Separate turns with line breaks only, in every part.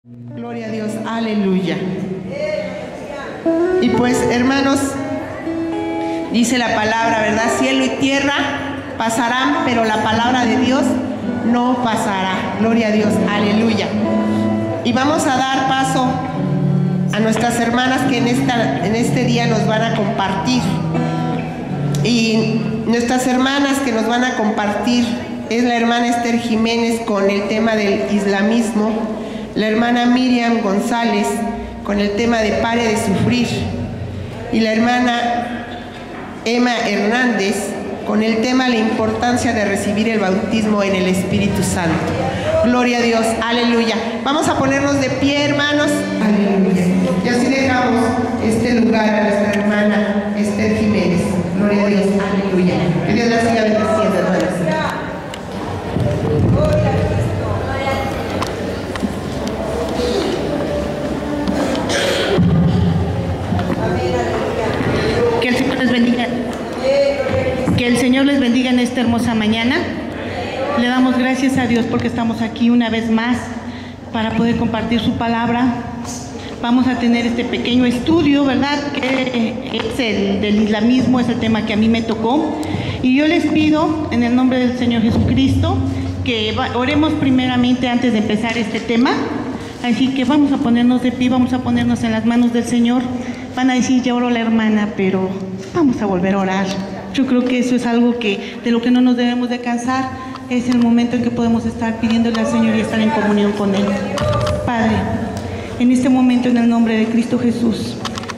Gloria a Dios, aleluya. Y pues, hermanos, dice la palabra, ¿verdad? Cielo y tierra pasarán, pero la palabra de Dios no pasará. Gloria a Dios, aleluya. Y vamos a dar paso a nuestras hermanas que en este día nos van a compartir. Y nuestras hermanas que nos van a compartir es la hermana Esther Jiménez con el tema del islamismo, la hermana Miriam González con el tema de pare de sufrir, y la hermana Emma Hernández con el tema la importancia de recibir el bautismo en el Espíritu Santo. Gloria a Dios, aleluya. Vamos a ponernos de pie, hermanos, aleluya. Y así dejamos este lugar a nuestra hermana Esther Jiménez. Gloria a Dios, aleluya. Que Dios la siga bendiciendo, hermanos.
Que el Señor les bendiga. Que el Señor les bendiga en esta hermosa mañana. Le damos gracias a Dios porque estamos aquí una vez más para poder compartir su palabra. Vamos a tener este pequeño estudio, ¿verdad? Que es el del islamismo, es el tema que a mí me tocó. Y yo les pido, en el nombre del Señor Jesucristo, que oremos primeramente antes de empezar este tema. Así que vamos a ponernos de pie, vamos a ponernos en las manos del Señor. Van a decir, ya oró la hermana, pero vamos a volver a orar. Yo creo que eso es algo de lo que no nos debemos de cansar. Es el momento en que podemos estar pidiéndole al Señor y estar en comunión con Él. Padre, en este momento, en el nombre de Cristo Jesús,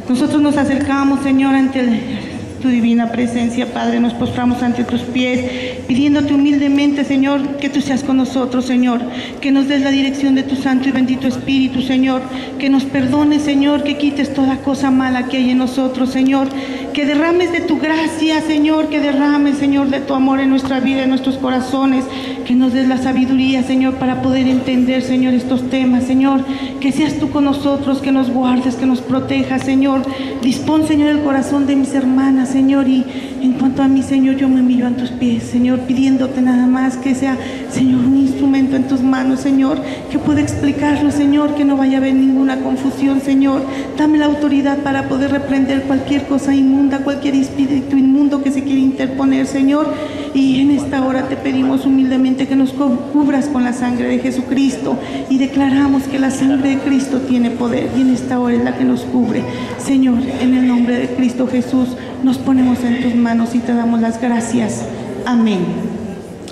nosotros nos acercamos, Señor, ante tu divina presencia, Padre. Nos postramos ante tus pies, pidiéndote humildemente, Señor, que tú seas con nosotros, Señor, que nos des la dirección de tu Santo y bendito Espíritu, Señor, que nos perdones, Señor, que quites toda cosa mala que hay en nosotros, Señor, que derrames de tu gracia, Señor, que derrames, Señor, de tu amor en nuestra vida, en nuestros corazones, que nos des la sabiduría, Señor, para poder entender, Señor, estos temas, Señor, que seas tú con nosotros, que nos guardes, que nos protejas, Señor. Dispón, Señor, el corazón de mis hermanas, Señor, y en cuanto a mí, Señor, yo me humillo a tus pies, Señor, pidiéndote nada más que sea, Señor, un instrumento en tus manos, Señor, que pueda explicarlo, Señor, que no vaya a haber ninguna confusión, Señor. Dame la autoridad para poder reprender cualquier cosa inmunda, cualquier espíritu inmundo que se quiera interponer, Señor. Y en esta hora te pedimos humildemente que nos cubras con la sangre de Jesucristo, y declaramos que la sangre de Cristo tiene poder, y en esta hora es la que nos cubre. Señor, en el nombre de Cristo Jesús, nos ponemos en tus manos y te damos las gracias. Amén.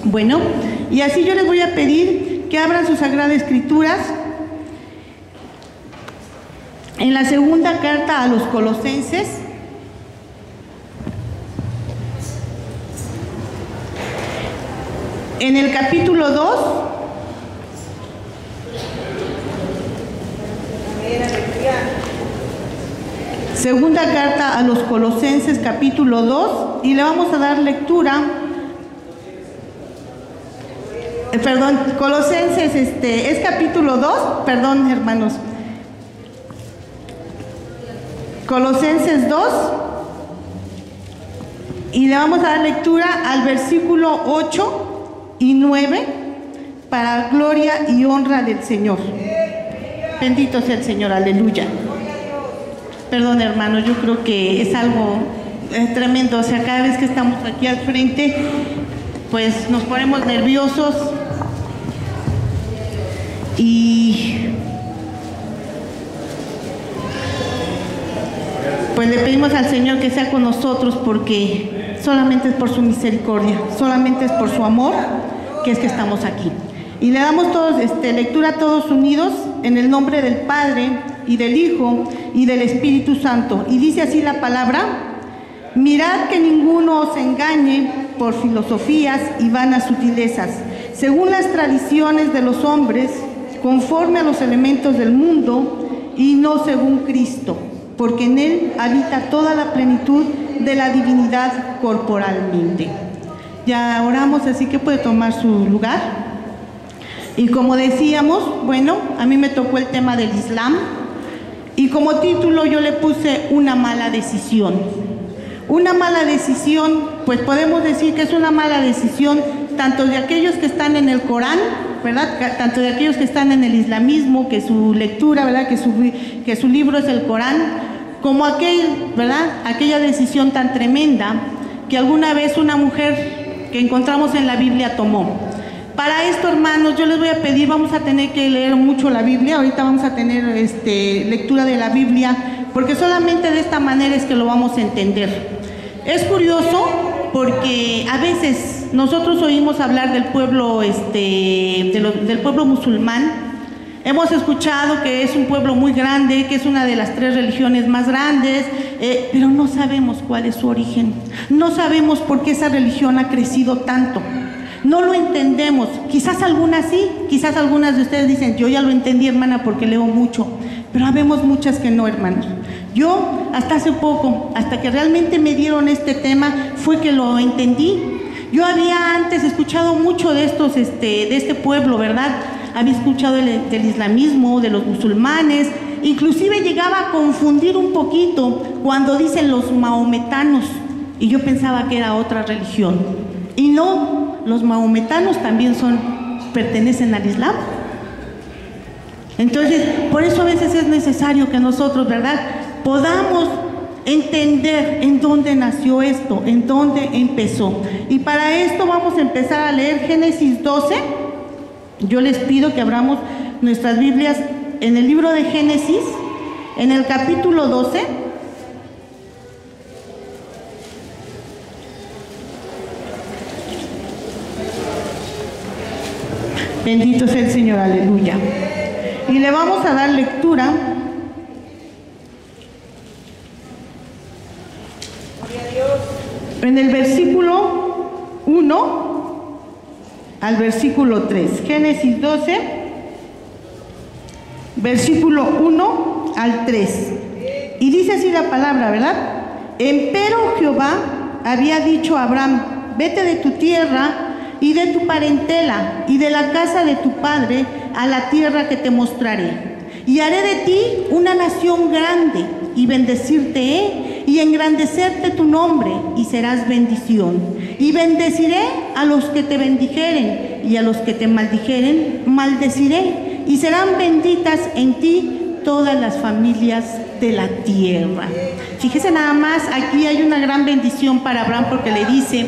Bueno, y así yo les voy a pedir que abran su Sagrada Escrituras en la segunda carta a los Colosenses, en el capítulo 2, segunda carta a los Colosenses, capítulo 2, y le vamos a dar lectura, Colosenses, es capítulo 2, perdón, hermanos, Colosenses 2, y le vamos a dar lectura al versículo 8 y 9, para gloria y honra del Señor. Bendito sea el Señor, aleluya. Perdón, hermano, yo creo que es algo tremendo. O sea, cada vez que estamos aquí al frente, pues nos ponemos nerviosos y pues le pedimos al Señor que sea con nosotros, porque solamente es por su misericordia, solamente es por su amor que es que estamos aquí. Y le damos todos lectura todos unidos en el nombre del Padre y del Hijo y del Espíritu Santo. Y dice así la palabra: mirad que ninguno os engañe por filosofías y vanas sutilezas, según las tradiciones de los hombres, conforme a los elementos del mundo, y no según Cristo, porque en Él habita toda la plenitud de la divinidad corporalmente. Ya oramos, así que puede tomar su lugar. Y como decíamos, bueno, a mí me tocó el tema del Islam, y como título yo le puse una mala decisión. Una mala decisión, pues podemos decir que es una mala decisión tanto de aquellos que están en el Corán ¿verdad? Tanto de aquellos que están en el islamismo, que su lectura, ¿verdad? Que su libro es el Corán, como ¿verdad? Aquella decisión tan tremenda que alguna vez una mujer que encontramos en la Biblia tomó. Para esto, hermanos, yo les voy a pedir, vamos a tener que leer mucho la Biblia, ahorita vamos a tener lectura de la Biblia, porque solamente de esta manera es que lo vamos a entender. Es curioso porque a veces nosotros oímos hablar del pueblo, del pueblo musulmán. Hemos escuchado que es un pueblo muy grande, que es una de las 3 religiones más grandes, pero no sabemos cuál es su origen. No sabemos por qué esa religión ha crecido tanto. No lo entendemos. Quizás algunas sí, quizás algunas de ustedes dicen, yo ya lo entendí, hermana, porque leo mucho. Pero habemos muchas que no, hermanos. Yo, hasta hace poco, hasta que realmente me dieron este tema, fue que lo entendí. Yo había antes escuchado mucho de estos, de este pueblo, ¿verdad? Había escuchado del islamismo, de los musulmanes, inclusive llegaba a confundir un poquito cuando dicen los mahometanos, y yo pensaba que era otra religión. Y no, los mahometanos también pertenecen al Islam. Entonces, por eso a veces es necesario que nosotros, ¿verdad?, podamos entender en dónde nació esto, en dónde empezó. Y para esto vamos a empezar a leer Génesis 12. Yo les pido que abramos nuestras Biblias en el libro de Génesis, en el capítulo 12. Bendito sea el Señor, aleluya. Y le vamos a dar lectura en el versículo 1 al versículo 3. Génesis 12, versículo 1 al 3. Y dice así la palabra, ¿verdad? Empero Jehová había dicho a Abraham, vete de tu tierra y de tu parentela y de la casa de tu padre a la tierra que te mostraré. Y haré de ti una nación grande, y bendecirte he, y engrandecerte tu nombre, y serás bendición. Y bendeciré a los que te bendijeren, y a los que te maldijeren, maldeciré, y serán benditas en ti todas las familias de la tierra. Fíjese nada más, aquí hay una gran bendición para Abraham, porque le dice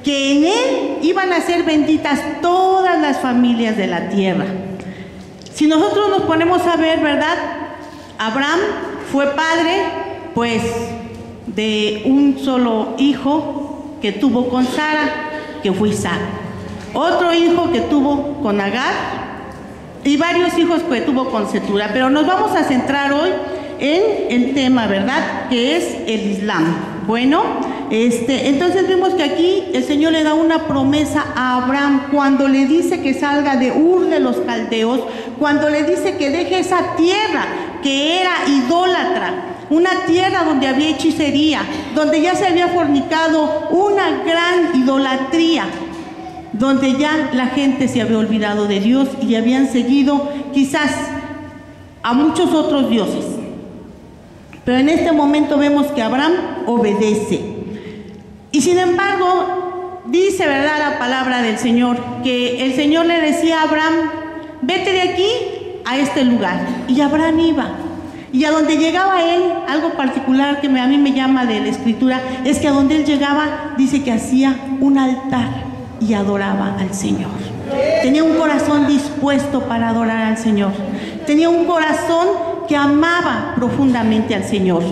que en él iban a ser benditas todas las familias de la tierra. Si nosotros nos ponemos a ver, ¿verdad? Abraham fue padre, pues, de un solo hijo que tuvo con Sara, que fue Isaac. Otro hijo que tuvo con Agar y varios hijos que tuvo con Cetura. Pero nos vamos a centrar hoy en el tema, ¿verdad?, que es el Islam. Bueno, entonces vemos que aquí el Señor le da una promesa a Abraham cuando le dice que salga de Ur de los Caldeos, cuando le dice que deje esa tierra que era idólatra, una tierra donde había hechicería, donde ya se había fornicado una gran idolatría, donde ya la gente se había olvidado de Dios y habían seguido quizás a muchos otros dioses. Pero en este momento vemos que Abraham obedece. Y sin embargo, dice, ¿verdad?, la palabra del Señor, que el Señor le decía a Abraham, vete de aquí a este lugar. Y Abraham iba. Y a donde llegaba él, algo particular que a mí me llama de la Escritura, es que a donde él llegaba, dice que hacía un altar y adoraba al Señor. Tenía un corazón dispuesto para adorar al Señor. Tenía un corazón que amaba profundamente al Señor.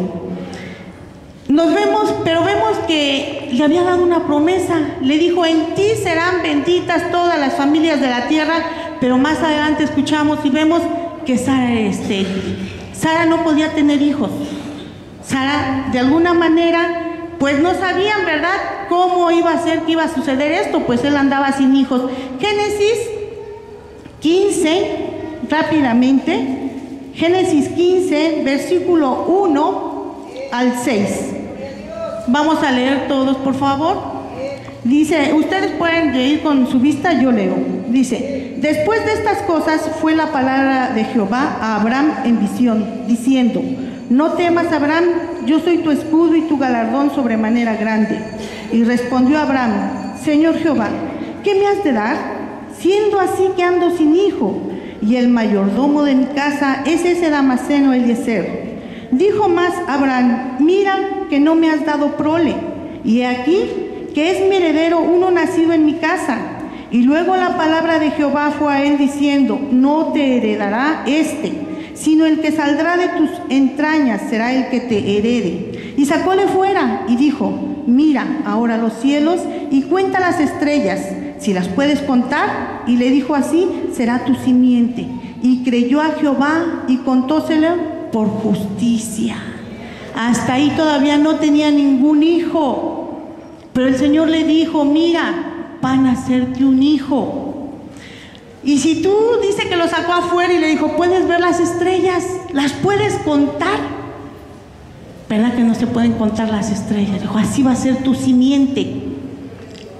Pero vemos que le había dado una promesa. Le dijo, en ti serán benditas todas las familias de la tierra. Pero más adelante escuchamos y vemos que Sara era estéril. Sara no podía tener hijos. Sara, de alguna manera, pues no sabían, ¿verdad?, cómo iba a ser, que iba a suceder esto, pues él andaba sin hijos. Génesis 15, rápidamente, Génesis 15, versículo 1 al 6. Vamos a leer todos, por favor. Dice, ustedes pueden ir con su vista, yo leo. Dice, después de estas cosas fue la palabra de Jehová a Abraham en visión, diciendo, no temas, Abraham, yo soy tu escudo y tu galardón sobremanera grande. Y respondió Abraham, Señor Jehová, ¿qué me has de dar? siendo así que ando sin hijo, y el mayordomo de mi casa es ese Damaseno Eliezer. Dijo más Abraham: mira que no me has dado prole, y he aquí que es mi heredero uno nacido en mi casa. Y luego la palabra de Jehová fue a él diciendo: no te heredará sino el que saldrá de tus entrañas será el que te herede. Y sacóle fuera y dijo: mira ahora los cielos y cuenta las estrellas, si las puedes contar. Y le dijo: así será tu simiente. Y creyó a Jehová y contósele por justicia. Hasta ahí todavía no tenía ningún hijo, pero el Señor le dijo: mira, van a hacerte un hijo. Y si tú, dice que lo sacó afuera y le dijo: ¿puedes ver las estrellas? ¿Las puedes contar? ¿Verdad que no se pueden contar las estrellas? Dijo: así va a ser tu simiente.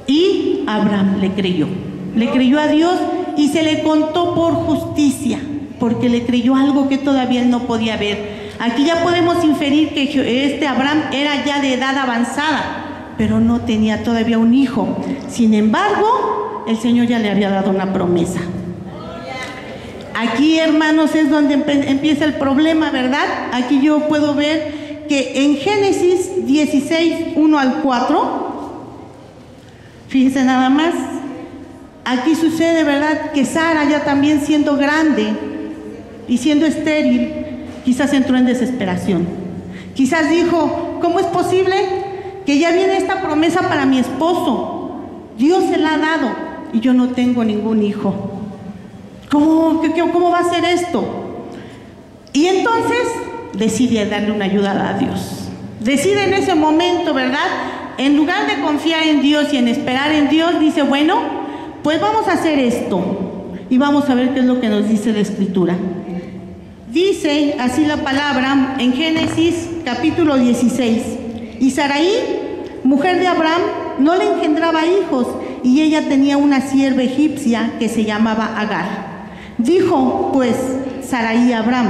Y Abraham le creyó a Dios y se le contó por justicia, porque le creyó algo que todavía él no podía ver. Aquí ya podemos inferir que Abraham era ya de edad avanzada, pero no tenía todavía un hijo. Sin embargo, el Señor ya le había dado una promesa. Aquí, hermanos, es donde empieza el problema, ¿verdad? Aquí yo puedo ver que en Génesis 16, 1 al 4, fíjense nada más, aquí sucede, ¿verdad?, que Sara, ya también siendo grande y siendo estéril, quizás entró en desesperación. Quizás dijo: ¿cómo es posible que ya viene esta promesa para mi esposo? Dios se la ha dado y yo no tengo ningún hijo. ¿Cómo va a ser esto? Y entonces decide darle una ayuda a Dios. Decide en ese momento, ¿verdad?, en lugar de confiar en Dios y en esperar en Dios, dice: bueno, pues vamos a hacer esto. Y vamos a ver qué es lo que nos dice la Escritura. Dice así la palabra en Génesis capítulo 16: y Sarai, mujer de Abraham, no le engendraba hijos, y ella tenía una sierva egipcia que se llamaba Agar. Dijo pues Sarai a Abraham: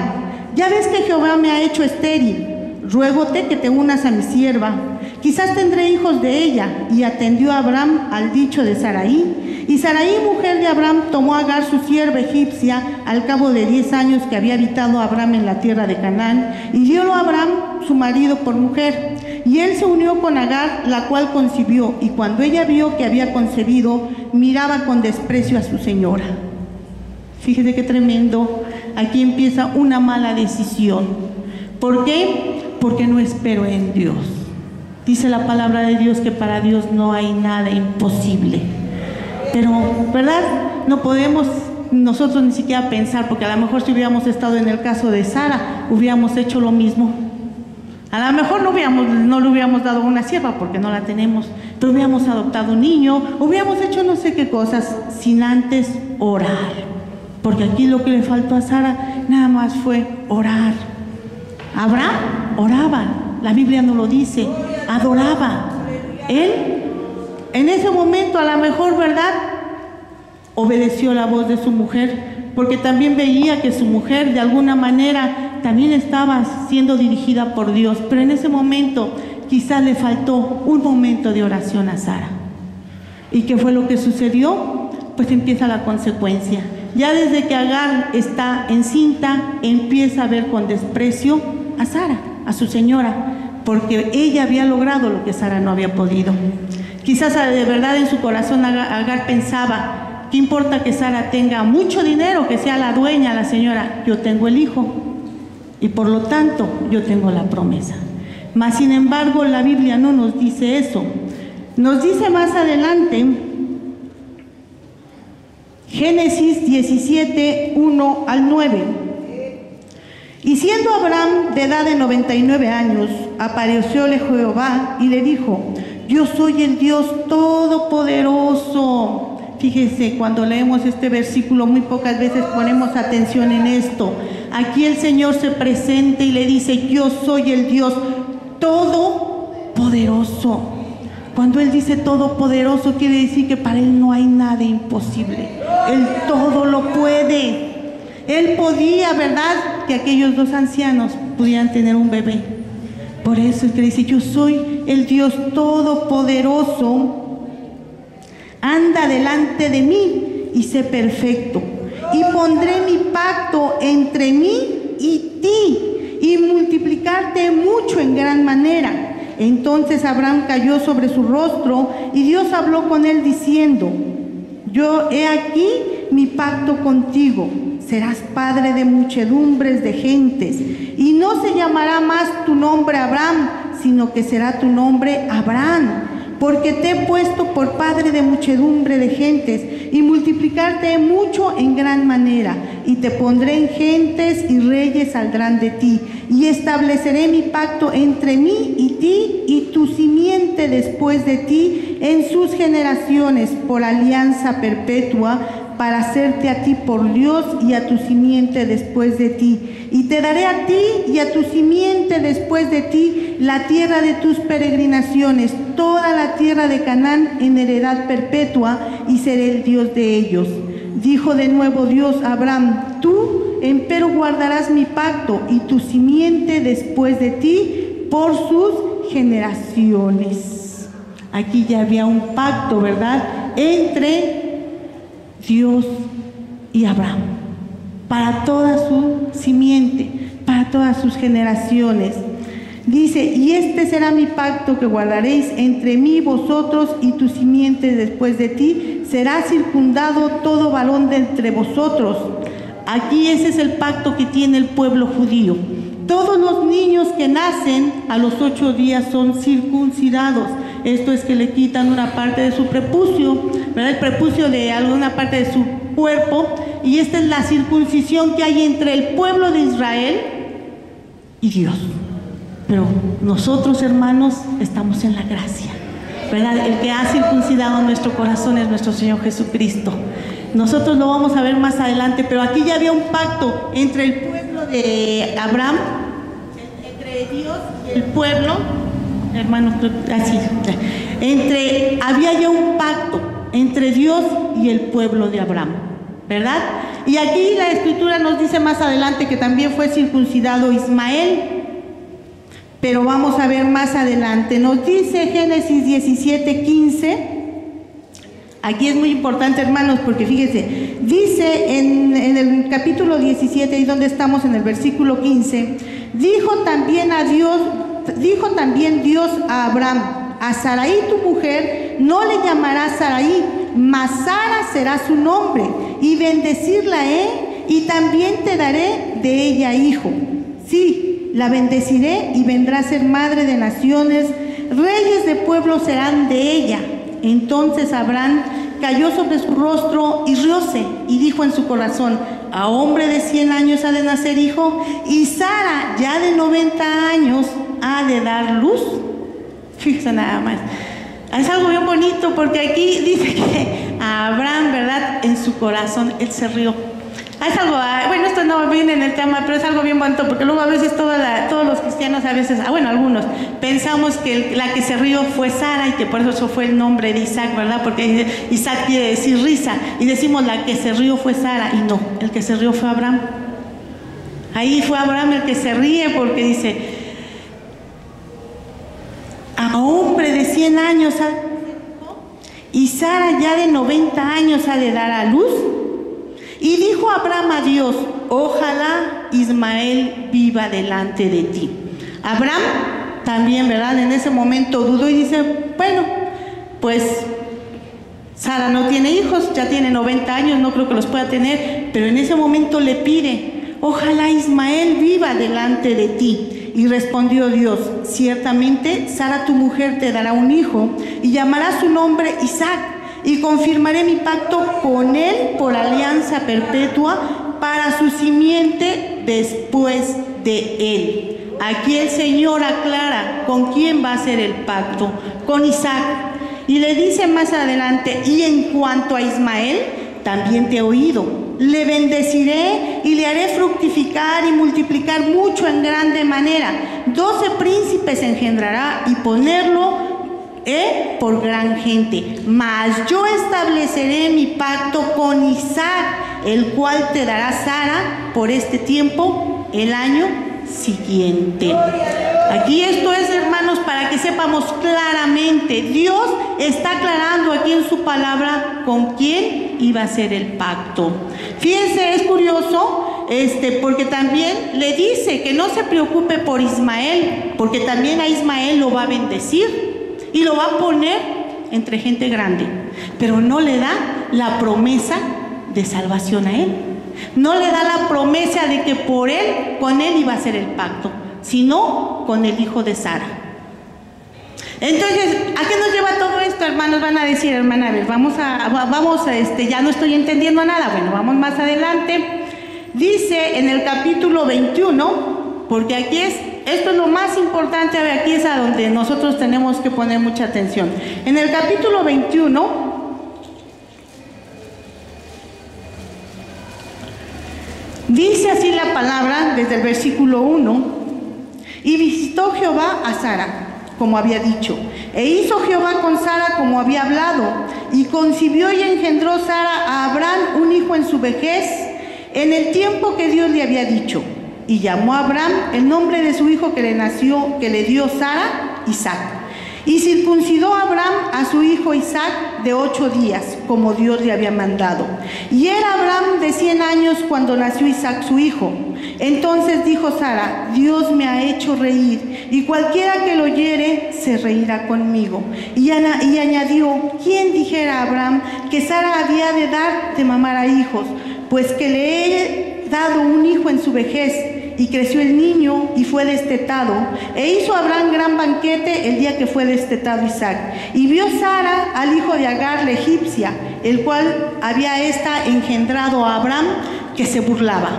ya ves que Jehová me ha hecho estéril, ruégote que te unas a mi sierva, quizás tendré hijos de ella. Y atendió Abraham al dicho de Sarai. Y Sarai, mujer de Abraham, tomó a Agar su sierva egipcia al cabo de 10 años que había habitado Abraham en la tierra de Canaán, y diólo a Abraham su marido por mujer. Y él se unió con Agar, la cual concibió, y cuando ella vio que había concebido, miraba con desprecio a su señora. Fíjese qué tremendo. Aquí empieza una mala decisión. ¿Por qué? Porque no esperó en Dios. Dice la palabra de Dios que para Dios no hay nada imposible. Pero, ¿verdad?, no podemos nosotros ni siquiera pensar, porque a lo mejor si hubiéramos estado en el caso de Sara, hubiéramos hecho lo mismo. A lo mejor no le hubiéramos dado una sierva porque no la tenemos, pero hubiéramos adoptado un niño, hubiéramos hecho no sé qué cosas sin antes orar. Porque aquí lo que le faltó a Sara nada más fue orar. Abraham oraba, la Biblia no lo dice, adoraba. Él en ese momento a lo mejor, ¿verdad?, obedeció la voz de su mujer, porque también veía que su mujer de alguna manera también estaba siendo dirigida por Dios, pero en ese momento quizás le faltó un momento de oración a Sara. ¿Y qué fue lo que sucedió? Pues empieza la consecuencia. Ya desde que Agar está encinta, empieza a ver con desprecio a Sara, a su señora, porque ella había logrado lo que Sara no había podido. Quizás de verdad en su corazón Agar pensaba: ¿qué importa que Sara tenga mucho dinero, que sea la dueña, la señora? Yo tengo el hijo y por lo tanto yo tengo la promesa. Mas sin embargo la Biblia no nos dice eso. Nos dice más adelante, Génesis 17, 1 al 9. Y siendo Abraham de edad de 99 años, aparecióle Jehová y le dijo: yo soy el Dios Todopoderoso. Fíjese, cuando leemos este versículo muy pocas veces ponemos atención en esto. Aquí el Señor se presenta y le dice: yo soy el Dios Todopoderoso. Cuando Él dice todopoderoso, quiere decir que para Él no hay nada imposible. Él todo lo puede. Él podía, ¿verdad?, que aquellos dos ancianos pudieran tener un bebé. Por eso es que dice: yo soy el Dios Todopoderoso. Anda delante de mí y sé perfecto. Y pondré mi pacto entre mí y ti, y multiplicarte mucho en gran manera. Entonces Abraham cayó sobre su rostro, y Dios habló con él diciendo: yo he aquí mi pacto contigo, serás padre de muchedumbres de gentes, y no se llamará más tu nombre Abraham, sino que será tu nombre Abraham, porque te he puesto por padre de muchedumbre de gentes, y multiplicarte mucho en gran manera, y te pondré en gentes, y reyes saldrán de ti, y estableceré mi pacto entre mí y ti, y tu simiente después de ti, en sus generaciones, por alianza perpetua, para hacerte a ti por Dios y a tu simiente después de ti. Y te daré a ti y a tu simiente después de ti la tierra de tus peregrinaciones, toda la tierra de Canaán en heredad perpetua, y seré el Dios de ellos. Dijo de nuevo Dios a Abraham: tú, empero, guardarás mi pacto y tu simiente después de ti por sus generaciones. Aquí ya había un pacto, ¿verdad?, entre Dios y Abraham, para toda su simiente, para todas sus generaciones. Dice: y este será mi pacto que guardaréis entre mí, vosotros y tu simiente después de ti, será circundado todo varón de entre vosotros. Aquí ese es el pacto que tiene el pueblo judío. Todos los niños que nacen a los 8 días son circuncidados. Esto es que le quitan una parte de su prepucio, ¿verdad?, el prepucio de alguna parte de su cuerpo, y esta es la circuncisión que hay entre el pueblo de Israel y Dios. Pero nosotros, hermanos, estamos en la gracia, ¿verdad? El que ha circuncidado nuestro corazón es nuestro Señor Jesucristo. Nosotros lo vamos a ver más adelante, pero aquí ya había un pacto entre el pueblo de Abraham, entre Dios y el pueblo, hermanos, así, había ya un pacto entre Dios y el pueblo de Abraham, ¿verdad? Y aquí la Escritura nos dice más adelante que también fue circuncidado Ismael, pero vamos a ver más adelante. Nos dice Génesis 17:15. Aquí es muy importante, hermanos, porque fíjense, dice en el capítulo 17, ahí donde estamos en el versículo 15, dijo también Dios a Abraham: a Sarai tu mujer no le llamarás Sarai, mas Sara será su nombre, y bendecirla y también te daré de ella hijo. Sí, la bendeciré y vendrá a ser madre de naciones, reyes de pueblos serán de ella. Entonces Abraham cayó sobre su rostro y rióse, y dijo en su corazón: a hombre de 100 años ha de nacer hijo, y Sara ya de 90 años ha de dar luz. Fíjense nada más. Es algo bien bonito, porque aquí dice que a Abraham, ¿verdad?, en su corazón él se rió. Es algo, bueno, esto no viene en el tema, pero es algo bien bonito, porque luego a veces todos los cristianos, a veces, bueno, algunos, pensamos que la que se rió fue Sara, y que por eso fue el nombre de Isaac, ¿verdad?, porque Isaac quiere decir risa, y decimos la que se rió fue Sara, y no, el que se rió fue Abraham. Ahí fue Abraham el que se ríe, porque dice: a hombre de 100 años y Sara ya de 90 años ha de dar a luz. Y dijo Abraham a Dios: ojalá Ismael viva delante de ti. Abraham también, ¿verdad?, en ese momento dudó y dice: bueno, pues Sara no tiene hijos, ya tiene 90 años, no creo que los pueda tener, pero en ese momento le pide: ojalá Ismael viva delante de ti. Y respondió Dios: ciertamente Sara tu mujer te dará un hijo, y llamará su nombre Isaac, y confirmaré mi pacto con él por alianza perpetua para su simiente después de él. Aquí el Señor aclara con quién va a ser el pacto: con Isaac. Y le dice más adelante: y en cuanto a Ismael, también te he oído, le bendeciré y le haré fructificar y multiplicar mucho en grande manera. 12 príncipes engendrará, y ponerlo por gran gente. Mas yo estableceré mi pacto con Isaac, el cual te dará Sara por este tiempo el año siguiente. Aquí esto es, hermanos, para que sepamos claramente, Dios está aclarando aquí en su palabra con quién iba a hacer el pacto. Fíjense, es curioso, porque también le dice que no se preocupe por Ismael, porque también a Ismael lo va a bendecir y lo va a poner entre gente grande, pero no le da la promesa de salvación a él. No le da la promesa de que por él, con él iba a hacer el pacto, sino con el hijo de Sara. Entonces, ¿a qué nos lleva todo esto, hermanos? Van a decir, hermana, a ver, vamos, ya no estoy entendiendo nada. Bueno, vamos más adelante. Dice en el capítulo 21, porque aquí esto es lo más importante, aquí es a donde nosotros tenemos que poner mucha atención. En el capítulo 21, dice así la palabra, desde el versículo 1, y visitó Jehová a Sara, como había dicho, e hizo Jehová con Sara como había hablado, y concibió y engendró Sara a Abraham un hijo en su vejez, en el tiempo que Dios le había dicho, y llamó a Abraham el nombre de su hijo que le dio Sara, Isaac. Y circuncidó a Abraham a su hijo Isaac de 8 días, como Dios le había mandado. Y era Abraham de 100 años cuando nació Isaac su hijo. Entonces dijo Sara, Dios me ha hecho reír, y cualquiera que lo oyere se reirá conmigo. Y añadió, ¿quién dijera a Abraham que Sara había de dar de mamar a hijos? Pues que le he dado un hijo en su vejez. Y creció el niño y fue destetado. E hizo Abraham gran banquete el día que fue destetado Isaac. Y vio Sara al hijo de Agar la egipcia, el cual había engendrado a Abraham, que se burlaba.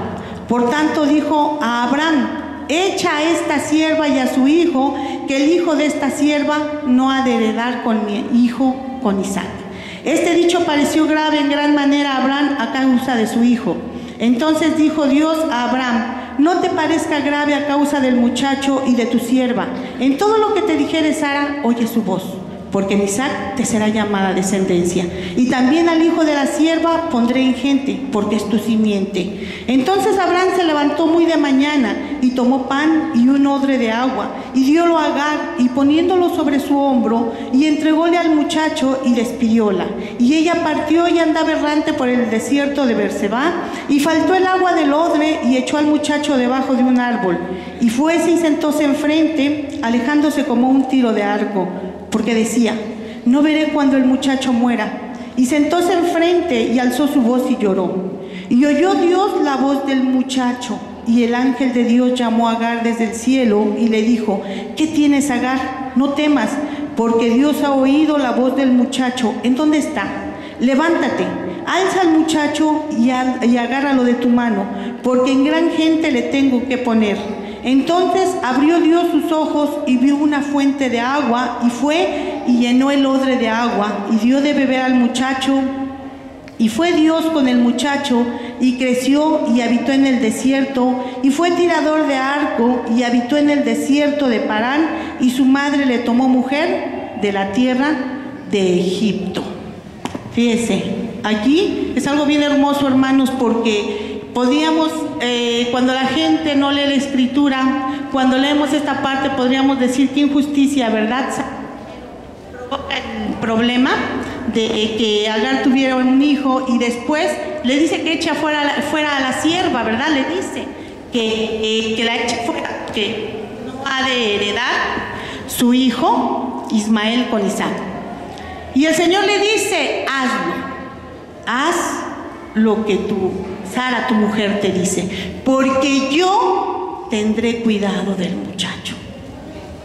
Por tanto dijo a Abraham, echa a esta sierva y a su hijo, que el hijo de esta sierva no ha de heredar con mi hijo, con Isaac. Este dicho pareció grave en gran manera a Abraham a causa de su hijo. Entonces dijo Dios a Abraham, no te parezca grave a causa del muchacho y de tu sierva. En todo lo que te dijere Sara, oye su voz, porque en Isaac te será llamada descendencia. Y también al hijo de la sierva pondré en gente, porque es tu simiente. Entonces Abraham se levantó muy de mañana, y tomó pan y un odre de agua, y diólo a Agar, y poniéndolo sobre su hombro, y entrególe al muchacho, y despidióla. Y ella partió y andaba errante por el desierto de Berseba, y faltó el agua del odre, y echó al muchacho debajo de un árbol. Y fuese y sentóse enfrente, alejándose como un tiro de arco, porque decía, no veré cuando el muchacho muera. Y sentóse enfrente y alzó su voz y lloró. Y oyó Dios la voz del muchacho, y el ángel de Dios llamó a Agar desde el cielo y le dijo, ¿qué tienes, Agar? No temas, porque Dios ha oído la voz del muchacho. ¿En dónde está? Levántate, alza al muchacho y agárralo de tu mano, porque en gran gente le tengo que poner. Entonces abrió Dios sus ojos y vio una fuente de agua, y fue y llenó el odre de agua, y dio de beber al muchacho. Y fue Dios con el muchacho, y creció y habitó en el desierto, y fue tirador de arco, y habitó en el desierto de Parán, y su madre le tomó mujer de la tierra de Egipto. Fíjense, aquí es algo bien hermoso, hermanos, porque podríamos, cuando la gente no lee la escritura, cuando leemos esta parte, podríamos decir que injusticia, ¿verdad? Provoca el problema de que Agar tuviera un hijo, y después le dice que echa fuera a la sierva, ¿verdad? Le dice que la eche fuera, que no ha de heredar su hijo Ismael con Isaac. Y el Señor le dice, haz lo que Sara, tu mujer, te dice, porque yo tendré cuidado del muchacho.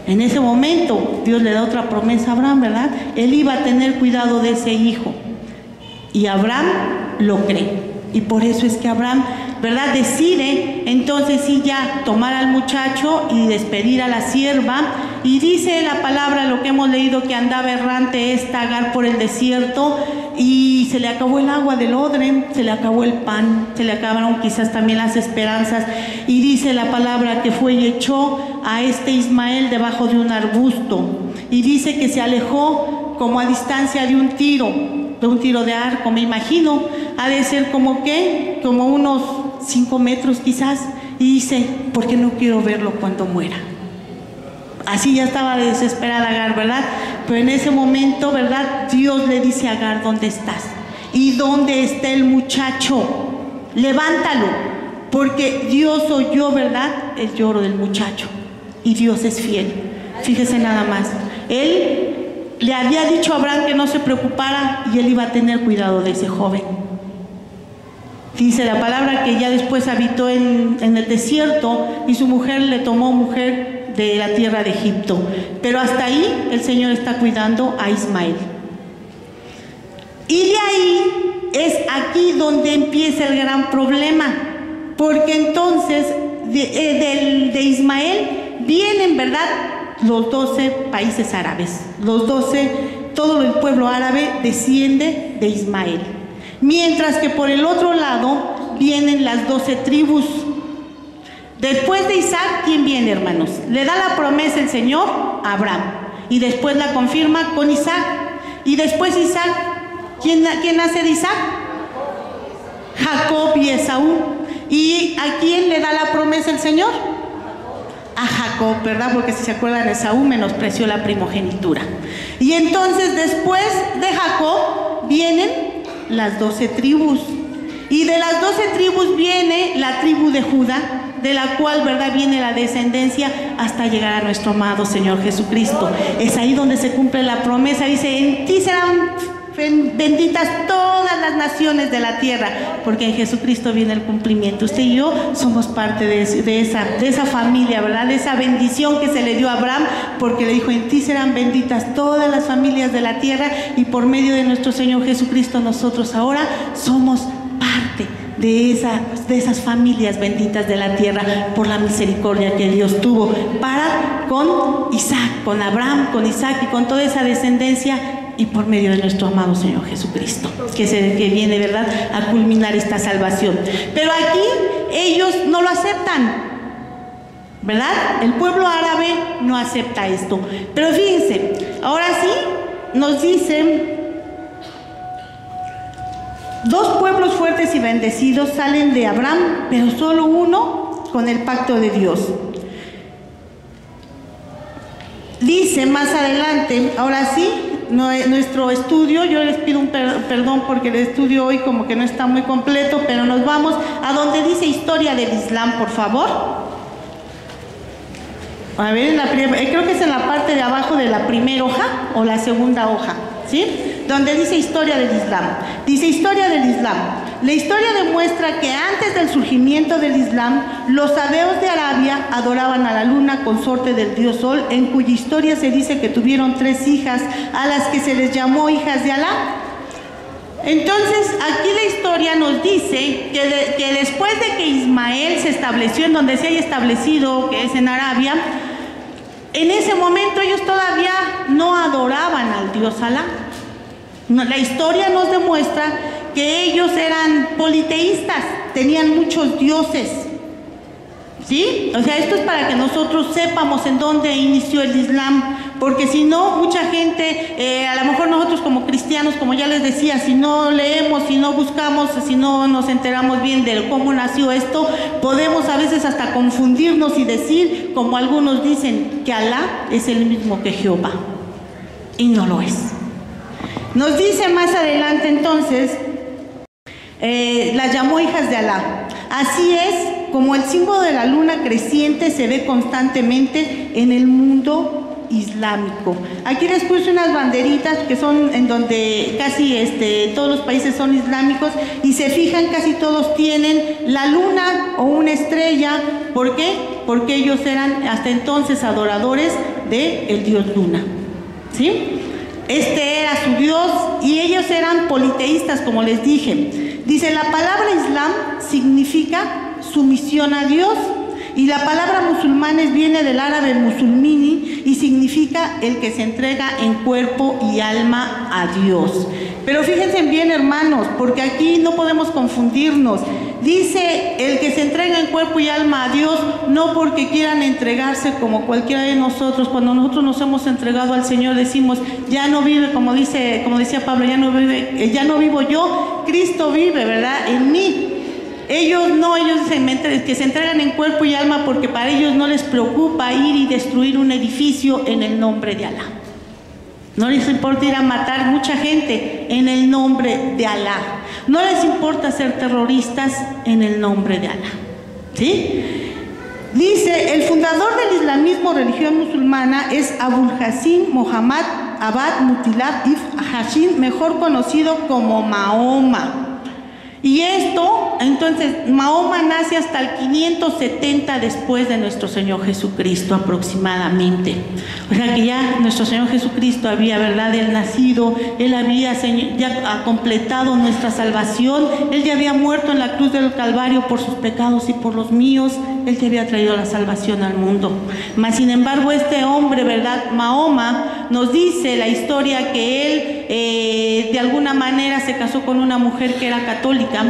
En ese momento Dios le da otra promesa a Abraham, ¿verdad? Él iba a tener cuidado de ese hijo, y Abraham lo cree. Y por eso es que Abraham, ¿verdad?, decide entonces sí ya tomar al muchacho y despedir a la sierva. Y dice la palabra, lo que hemos leído, que andaba errante esta Agar por el desierto, y se le acabó el agua del odre, se le acabó el pan, se le acabaron quizás también las esperanzas. Y dice la palabra que fue y echó a este Ismael debajo de un arbusto, y dice que se alejó como a distancia de un tiro de arco, me imagino, ha de ser como unos 5 metros quizás. Y dice, porque no quiero verlo cuando muera. Así ya estaba desesperada Agar, ¿verdad? Pero en ese momento, ¿verdad?, Dios le dice a Agar, ¿dónde estás? ¿Y dónde está el muchacho? Levántalo, porque Dios oyó, ¿verdad?, el lloro del muchacho. Y Dios es fiel. Fíjese nada más. Él le había dicho a Abraham que no se preocupara y él iba a tener cuidado de ese joven. Dice la palabra que ya después habitó en el desierto y su mujer le tomó mujer de la tierra de Egipto. Pero hasta ahí el Señor está cuidando a Ismael. Y de ahí es aquí donde empieza el gran problema, porque entonces de Ismael vienen, ¿verdad?, los 12 países árabes. Todo el pueblo árabe desciende de Ismael. Mientras que por el otro lado vienen las 12 tribus. Después de Isaac, ¿quién viene, hermanos? Le da la promesa el Señor a Abraham. Y después la confirma con Isaac. Y después Isaac, ¿quién nace de Isaac? Jacob y Esaú. ¿Y a quién le da la promesa el Señor? A Jacob, ¿verdad? Porque si se acuerdan, Esaú menospreció la primogenitura. Y entonces después de Jacob vienen las 12 tribus. Y de las 12 tribus viene la tribu de Judá, de la cual, ¿verdad?, viene la descendencia hasta llegar a nuestro amado Señor Jesucristo. Es ahí donde se cumple la promesa. Dice: en ti serán benditas todas las naciones de la tierra, porque en Jesucristo viene el cumplimiento. Usted y yo somos parte de esa familia, ¿verdad?, de esa bendición que se le dio a Abraham, porque le dijo: en ti serán benditas todas las familias de la tierra, y por medio de nuestro Señor Jesucristo nosotros ahora somos parte de esas familias benditas de la tierra, por la misericordia que Dios tuvo para con Isaac, con Abraham, con Isaac y con toda esa descendencia, y por medio de nuestro amado Señor Jesucristo, que viene, ¿verdad?, a culminar esta salvación. Pero aquí ellos no lo aceptan, ¿verdad? El pueblo árabe no acepta esto. Pero fíjense, ahora sí nos dicen: 2 pueblos fuertes y bendecidos salen de Abraham, pero solo uno con el pacto de Dios. Dice más adelante, ahora sí, nuestro estudio, yo les pido un perdón porque el estudio hoy como que no está muy completo, pero nos vamos a donde dice historia del Islam, por favor. A ver, creo que es en la parte de abajo de la primera hoja o la segunda hoja, ¿sí?, donde dice historia del Islam. Dice: historia del Islam. La historia demuestra que antes del surgimiento del Islam, los sabeos de Arabia adoraban a la luna, consorte del dios Sol, en cuya historia se dice que tuvieron 3 hijas, a las que se les llamó hijas de Alá. Entonces, aquí la historia nos dice que después de que Ismael se estableció en donde se haya establecido, que es en Arabia, en ese momento ellos todavía no adoraban al dios Alá. La historia nos demuestra que ellos eran politeístas, tenían muchos dioses, ¿sí? O sea, esto es para que nosotros sepamos en dónde inició el Islam, porque si no, mucha gente, a lo mejor nosotros como cristianos, como ya les decía, si no leemos, si no buscamos, si no nos enteramos bien de cómo nació esto, podemos a veces hasta confundirnos y decir, como algunos dicen, que Alá es el mismo que Jehová, y no lo es. Nos dice más adelante entonces, las llamó hijas de Alá. Así es como el símbolo de la luna creciente se ve constantemente en el mundo islámico. Aquí les puse unas banderitas que son en donde casi todos los países son islámicos, y se fijan, casi todos tienen la luna o una estrella. ¿Por qué? Porque ellos eran hasta entonces adoradores del dios Luna, ¿sí? Este era su Dios y ellos eran politeístas, como les dije. Dice, la palabra Islam significa sumisión a Dios, y la palabra musulmanes viene del árabe musulmini y significa el que se entrega en cuerpo y alma a Dios. Pero fíjense bien, hermanos, porque aquí no podemos confundirnos. Dice el que se entrega en cuerpo y alma a Dios, no porque quieran entregarse como cualquiera de nosotros. Cuando nosotros nos hemos entregado al Señor, decimos, ya no vive, como decía Pablo, ya no vivo yo, Cristo vive, ¿verdad?, en mí. Ellos no, ellos que se entregan en cuerpo y alma porque para ellos no les preocupa ir y destruir un edificio en el nombre de Alá. No les importa ir a matar mucha gente en el nombre de Alá. No les importa ser terroristas en el nombre de Alá. ¿Sí? Dice, el fundador del islamismo, religión musulmana, es Abul Hasan Muhammad Abad Mutilab Ibn Hashim, mejor conocido como Mahoma. Y esto, entonces, Mahoma nace hasta el 570 después de nuestro Señor Jesucristo aproximadamente. O sea que ya nuestro Señor Jesucristo había, ¿verdad?, Él nacido, Él había ya completado nuestra salvación, Él ya había muerto en la cruz del Calvario por sus pecados y por los míos, Él ya había traído la salvación al mundo. Mas, sin embargo, este hombre, ¿verdad?, Mahoma, nos dice la historia que él de alguna manera se casó con una mujer que era católica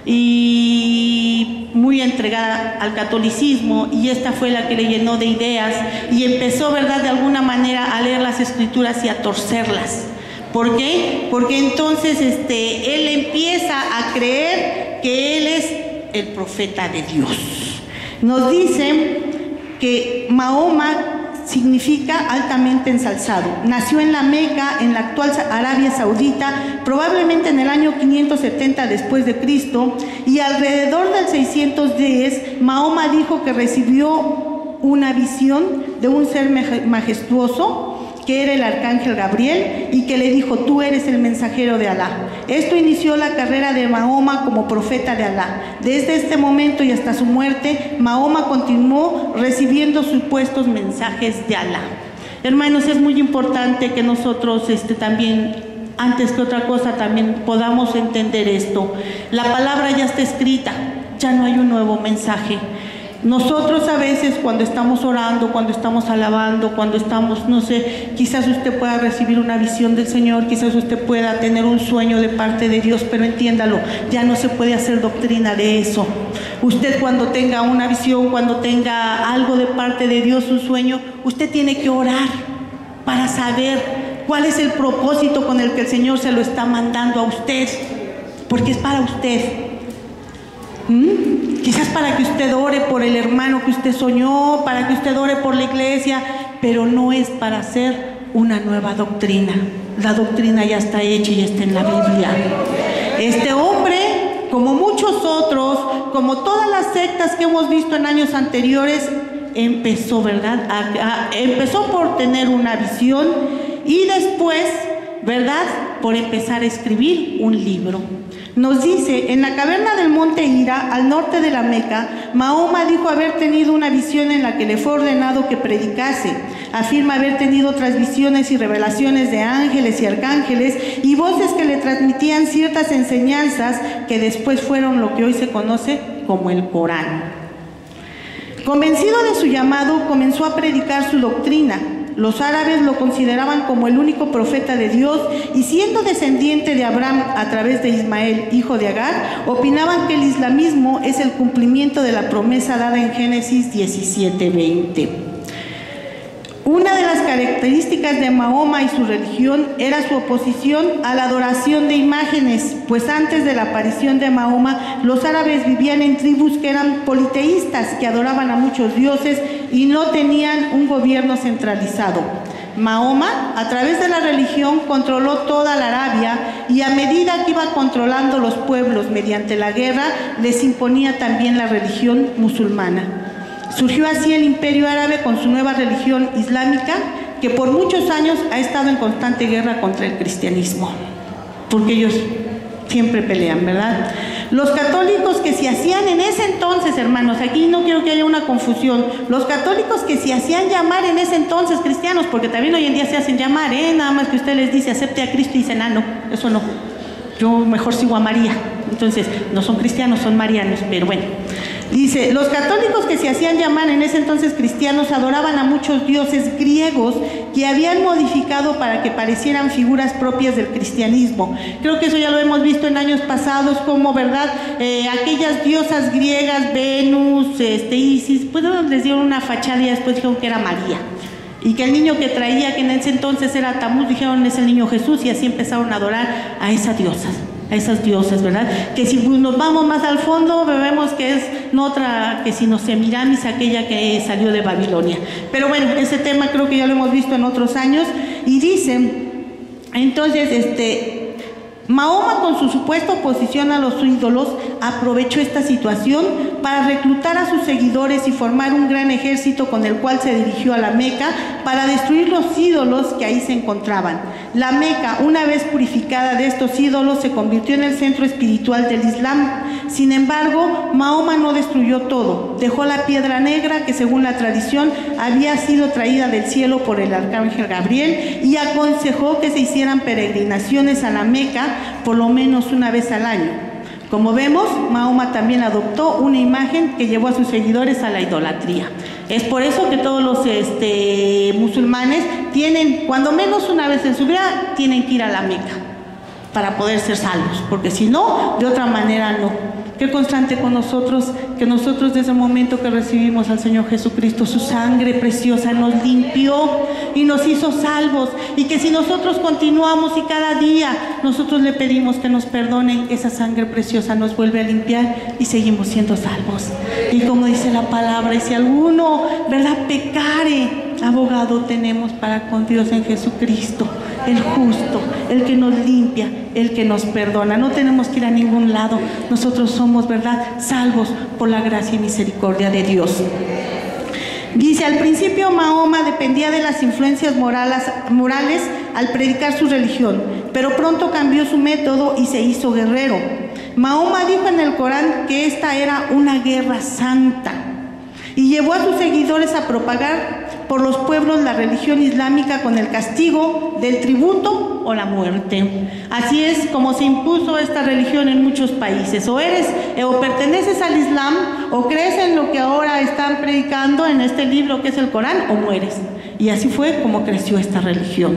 y muy entregada al catolicismo, y esta fue la que le llenó de ideas y empezó, ¿verdad?, de alguna manera a leer las escrituras y a torcerlas. ¿Por qué? Porque entonces él empieza a creer que él es el profeta de Dios. Nos dice que Mahoma significa altamente ensalzado. Nació en la Meca, en la actual Arabia Saudita, probablemente en el año 570 después de Cristo, y alrededor del 610, Mahoma dijo que recibió una visión de un ser majestuoso, que era el arcángel Gabriel, y que le dijo: tú eres el mensajero de Alá. Esto inició la carrera de Mahoma como profeta de Alá. Desde este momento y hasta su muerte, Mahoma continuó recibiendo supuestos mensajes de Alá. Hermanos, es muy importante que nosotros también, antes que otra cosa, también podamos entender esto. La palabra ya está escrita, ya no hay un nuevo mensaje. Nosotros a veces, cuando estamos orando, cuando estamos alabando, cuando estamos, no sé, quizás usted pueda recibir una visión del Señor, quizás usted pueda tener un sueño de parte de Dios, pero entiéndalo, ya no se puede hacer doctrina de eso. Usted, cuando tenga una visión, cuando tenga algo de parte de Dios, un sueño, usted tiene que orar para saber cuál es el propósito con el que el Señor se lo está mandando a usted, porque es para usted. Quizás para que usted ore por el hermano que usted soñó, para que usted ore por la iglesia, pero no es para hacer una nueva doctrina. La doctrina ya está hecha y está en la Biblia. Este hombre, como muchos otros, como todas las sectas que hemos visto en años anteriores, empezó, ¿verdad? Empezó por tener una visión y después, ¿verdad?, por empezar a escribir un libro. Nos dice, en la caverna del monte Hira, al norte de la Meca, Mahoma dijo haber tenido una visión en la que le fue ordenado que predicase. Afirma haber tenido otras visiones y revelaciones de ángeles y arcángeles y voces que le transmitían ciertas enseñanzas que después fueron lo que hoy se conoce como el Corán. Convencido de su llamado, comenzó a predicar su doctrina. Los árabes lo consideraban como el único profeta de Dios y, siendo descendiente de Abraham a través de Ismael, hijo de Agar, opinaban que el islamismo es el cumplimiento de la promesa dada en Génesis 17:20. Una de las características de Mahoma y su religión era su oposición a la adoración de imágenes, pues antes de la aparición de Mahoma, los árabes vivían en tribus que eran politeístas, que adoraban a muchos dioses y no tenían un gobierno centralizado. Mahoma, a través de la religión, controló toda la Arabia y, a medida que iba controlando los pueblos mediante la guerra, les imponía también la religión musulmana. Surgió así el Imperio Árabe con su nueva religión islámica, que por muchos años ha estado en constante guerra contra el cristianismo, porque ellos siempre pelean, ¿verdad? Los católicos que se hacían en ese entonces, hermanos, aquí no quiero que haya una confusión, los católicos que se hacían llamar en ese entonces cristianos, porque también hoy en día se hacen llamar, nada más que usted les dice acepte a Cristo y dicen, no, eso no, yo mejor sigo a María. Entonces no son cristianos, son marianos, pero bueno. Dice, los católicos que se hacían llamar en ese entonces cristianos adoraban a muchos dioses griegos que habían modificado para que parecieran figuras propias del cristianismo. Creo que eso ya lo hemos visto en años pasados, como, ¿verdad? Aquellas diosas griegas, Venus, Isis, pues les dieron una fachada y después dijeron que era María. Y que el niño que traía, que en ese entonces era Tamuz, dijeron es el niño Jesús, y así empezaron a adorar a esas diosas. A esas diosas, ¿verdad? Que si nos vamos más al fondo, vemos que es no otra que sino Semiramis, aquella que salió de Babilonia. Pero bueno, ese tema creo que ya lo hemos visto en otros años. Y dicen, entonces, Mahoma, con su supuesta oposición a los ídolos, aprovechó esta situación para reclutar a sus seguidores y formar un gran ejército con el cual se dirigió a la Meca para destruir los ídolos que ahí se encontraban. La Meca, una vez purificada de estos ídolos, se convirtió en el centro espiritual del Islam. Sin embargo, Mahoma no destruyó todo. Dejó la piedra negra que, según la tradición, había sido traída del cielo por el arcángel Gabriel, y aconsejó que se hicieran peregrinaciones a la Meca por lo menos una vez al año. Como vemos, Mahoma también adoptó una imagen que llevó a sus seguidores a la idolatría. Es por eso que todos los musulmanes tienen, cuando menos una vez en su vida, tienen que ir a la Meca para poder ser salvos, porque si no, de otra manera no. Qué constante con nosotros, que nosotros desde el momento que recibimos al Señor Jesucristo, su sangre preciosa nos limpió y nos hizo salvos, y que si nosotros continuamos y cada día nosotros le pedimos que nos perdonen, esa sangre preciosa nos vuelve a limpiar y seguimos siendo salvos. Y como dice la palabra, y si alguno, ¿verdad?, pecare, abogado tenemos para con Dios en Jesucristo, el justo, el que nos limpia, el que nos perdona. No tenemos que ir a ningún lado. Nosotros somos, ¿verdad?, salvos por la gracia y misericordia de Dios. Dice, al principio Mahoma dependía de las influencias morales al predicar su religión, pero pronto cambió su método y se hizo guerrero. Mahoma dijo en el Corán que esta era una guerra santa, y llevó a sus seguidores a propagar por los pueblos la religión islámica con el castigo del tributo o la muerte. Así es como se impuso esta religión en muchos países. O perteneces al Islam, o crees en lo que ahora están predicando en este libro que es el Corán, o mueres. Y así fue como creció esta religión.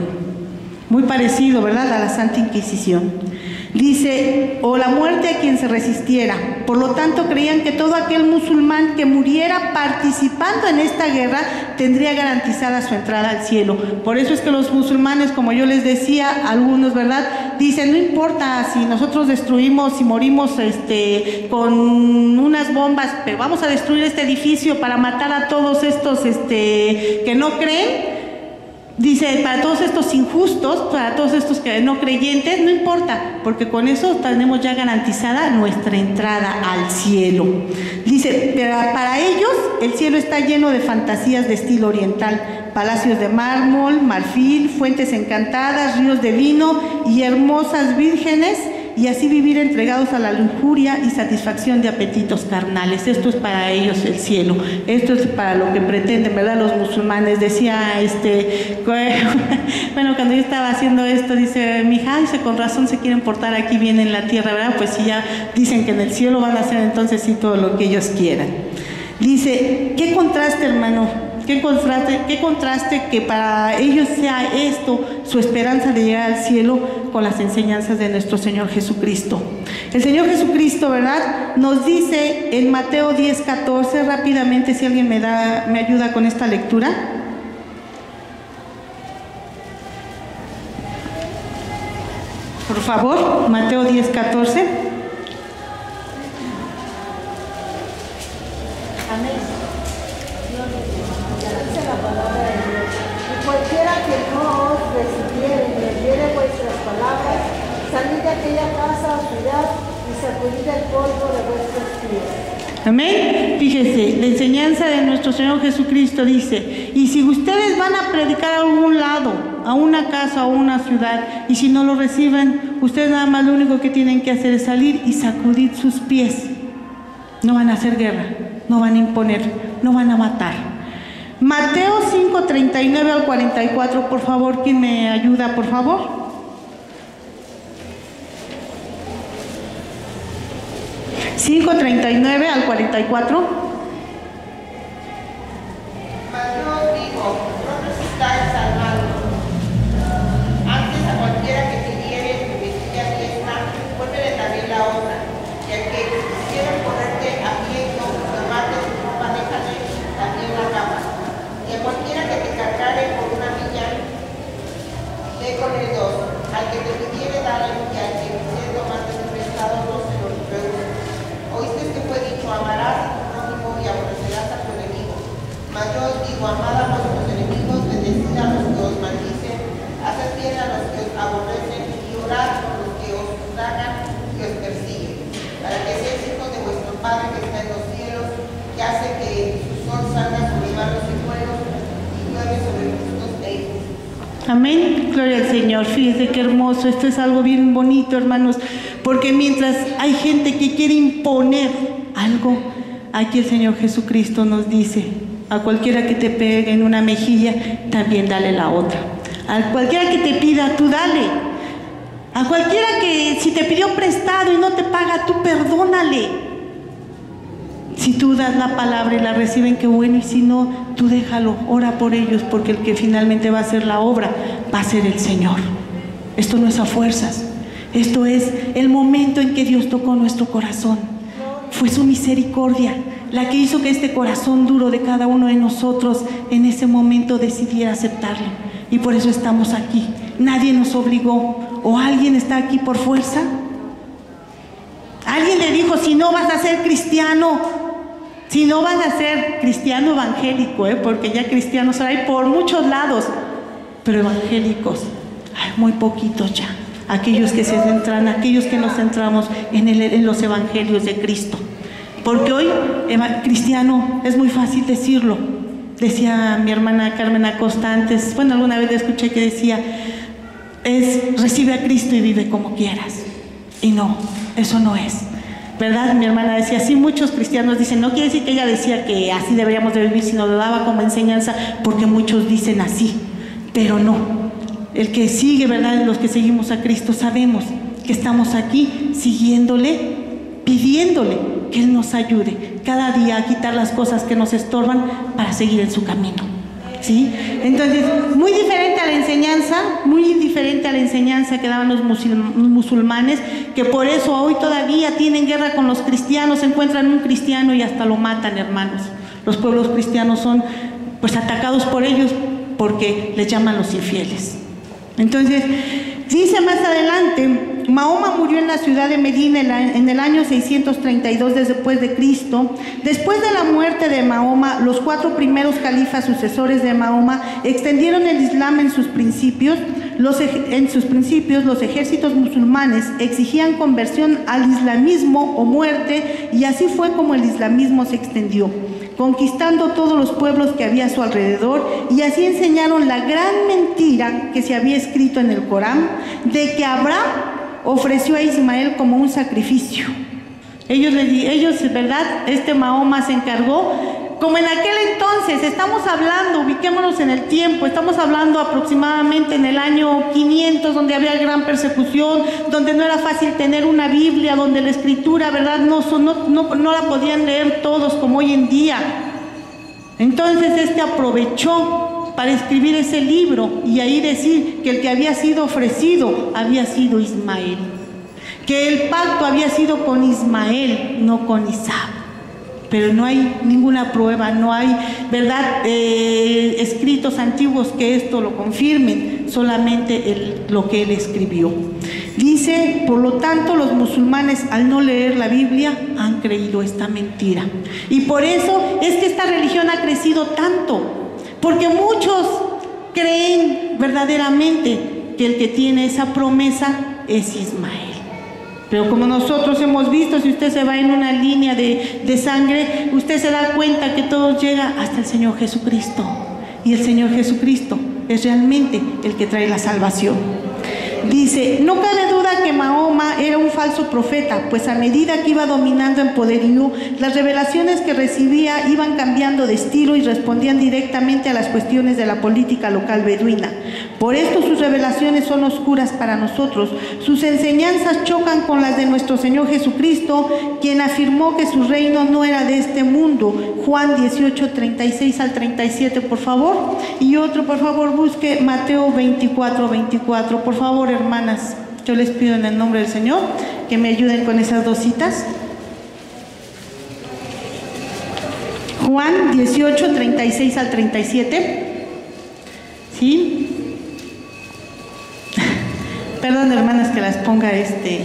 Muy parecido, ¿verdad?, a la Santa Inquisición. Dice, o la muerte a quien se resistiera. Por lo tanto, creían que todo aquel musulmán que muriera participando en esta guerra tendría garantizada su entrada al cielo. Por eso es que los musulmanes, como yo les decía, algunos, ¿verdad?, dicen, no importa si nosotros destruimos y morimos con unas bombas, pero vamos a destruir este edificio para matar a todos estos que no creen. Dice, para todos estos injustos, para todos estos que no creyentes, no importa, porque con eso tenemos ya garantizada nuestra entrada al cielo. Dice, pero para ellos el cielo está lleno de fantasías de estilo oriental, palacios de mármol, marfil, fuentes encantadas, ríos de vino y hermosas vírgenes, y así vivir entregados a la lujuria y satisfacción de apetitos carnales. Esto es para ellos el cielo. Esto es para lo que pretenden, ¿verdad?, los musulmanes. Decía, bueno, cuando yo estaba haciendo esto, dice, mi hija, dice, con razón se quieren portar aquí bien en la tierra, ¿verdad? Pues si ya dicen que en el cielo van a hacer entonces sí todo lo que ellos quieran. Dice, qué contraste, hermano. Qué contraste que para ellos sea esto su esperanza de llegar al cielo con las enseñanzas de nuestro Señor Jesucristo. El Señor Jesucristo, ¿verdad?, nos dice en Mateo 10:14, rápidamente, si alguien me ayuda con esta lectura. Por favor, Mateo 10:14. Amén.
Dice la palabra de Dios: y cualquiera que no os recibiere ni oyere vuestras palabras, salid de aquella casa o ciudad y sacudid el polvo de vuestros pies.
Amén. Fíjese, la enseñanza de nuestro Señor Jesucristo dice, y si ustedes van a predicar a algún lado, a una casa o una ciudad, y si no lo reciben, ustedes nada más lo único que tienen que hacer es salir y sacudir sus pies. No van a hacer guerra, no van a imponer, no van a matar. Mateo 5:39 al 44, por favor, ¿quién me ayuda, por favor? (5:39 al 44).
Mateo dijo, no necesitáis al malo, antes a cualquiera que te hiere tu mejilla diestra, vuélvele también la otra, y al que quisiera ponerte a pie o tomarte tu ropa, déjale también la capa. Y a cualquiera que te cargare por una milla, ve con el dos. Al que te pidiere, dale, y al que quisiere tomarte tu prestado, no se lo devuelvas. Oíste que fue dicho, amarás a tu prójimo Padre que está en los cielos, que hace que su sol salga sobre malos y buenos y llueve sobre justos e injustos.
Amén, gloria al Señor. Fíjense qué hermoso, esto es algo bien bonito, hermanos, porque mientras hay gente que quiere imponer algo, aquí el Señor Jesucristo nos dice: a cualquiera que te pegue en una mejilla, también dale la otra. A cualquiera que te pida, tú dale. A cualquiera que si te pidió prestado y no te paga, tú perdónale. Si tú das la palabra y la reciben, qué bueno, y si no, tú déjalo, ora por ellos, porque el que finalmente va a hacer la obra va a ser el Señor. Esto no es a fuerzas, esto es el momento en que Dios tocó nuestro corazón. Fue su misericordia la que hizo que este corazón duro de cada uno de nosotros en ese momento decidiera aceptarlo. Y por eso estamos aquí. Nadie nos obligó. ¿O alguien está aquí por fuerza? Alguien le dijo: si no vas a ser cristiano, si no vas a ser cristiano evangélico, porque ya cristianos hay por muchos lados, pero evangélicos hay muy poquitos ya. Aquellos que se centran, aquellos que nos centramos en los evangelios de Cristo. Porque hoy, cristiano, es muy fácil decirlo. Decía mi hermana Carmen Acosta antes, bueno, alguna vez le escuché que decía, recibe a Cristo y vive como quieras. Y no, eso no es, ¿verdad? Mi hermana decía, sí, muchos cristianos dicen, no quiere decir que ella decía que así deberíamos de vivir, sino lo daba como enseñanza, porque muchos dicen así, pero no. El que sigue, ¿verdad? Los que seguimos a Cristo sabemos que estamos aquí siguiéndole, pidiéndole que Él nos ayude cada día a quitar las cosas que nos estorban para seguir en su camino, ¿sí? Entonces, muy diferente a la enseñanza, muy diferente a la enseñanza que daban los musulmanes, que por eso hoy todavía tienen guerra con los cristianos, encuentran un cristiano y hasta lo matan, hermanos. Los pueblos cristianos son pues atacados por ellos porque les llaman los infieles. Entonces, dice más adelante, Mahoma murió en la ciudad de Medina en el año 632 después de Cristo. Después de la muerte de Mahoma, los 4 primeros califas sucesores de Mahoma extendieron el Islam en sus principios. Los ejércitos musulmanes exigían conversión al islamismo o muerte, y así fue como el islamismo se extendió, conquistando todos los pueblos que había a su alrededor, y así enseñaron la gran mentira que se había escrito en el Corán, de que Abraham ofreció a Ismael como un sacrificio. Ellos, ¿verdad? Mahoma se encargó, como en aquel entonces, estamos hablando, ubiquémonos en el tiempo, estamos hablando aproximadamente en el año 500, donde había gran persecución, donde no era fácil tener una Biblia, donde la escritura, ¿verdad?, no la podían leer todos como hoy en día. Entonces aprovechó para escribir ese libro y ahí decir que el que había sido ofrecido había sido Ismael, que el pacto había sido con Ismael, no con Isaac. Pero no hay ninguna prueba, no hay, ¿verdad?, escritos antiguos que esto lo confirmen, solamente lo que él escribió. Dice, por lo tanto, los musulmanes, al no leer la Biblia, han creído esta mentira. Y por eso es que esta religión ha crecido tanto, porque muchos creen verdaderamente que el que tiene esa promesa es Ismael. Pero como nosotros hemos visto, si usted se va en una línea de sangre, usted se da cuenta que todo llega hasta el Señor Jesucristo. Y el Señor Jesucristo es realmente el que trae la salvación. Dice, no cabe duda que Mahoma era un falso profeta, pues a medida que iba dominando en poderío, las revelaciones que recibía iban cambiando de estilo y respondían directamente a las cuestiones de la política local beduina. Por esto sus revelaciones son oscuras para nosotros. Sus enseñanzas chocan con las de nuestro Señor Jesucristo, quien afirmó que su reino no era de este mundo. Juan 18, 36 al 37, por favor. Y otro, por favor, busque Mateo 24, 24, por favor, hermanas. Yo les pido en el nombre del Señor que me ayuden con esas dos citas. Juan 18, 36 al 37. ¿Sí? Perdón, hermanas, que las ponga
Respondió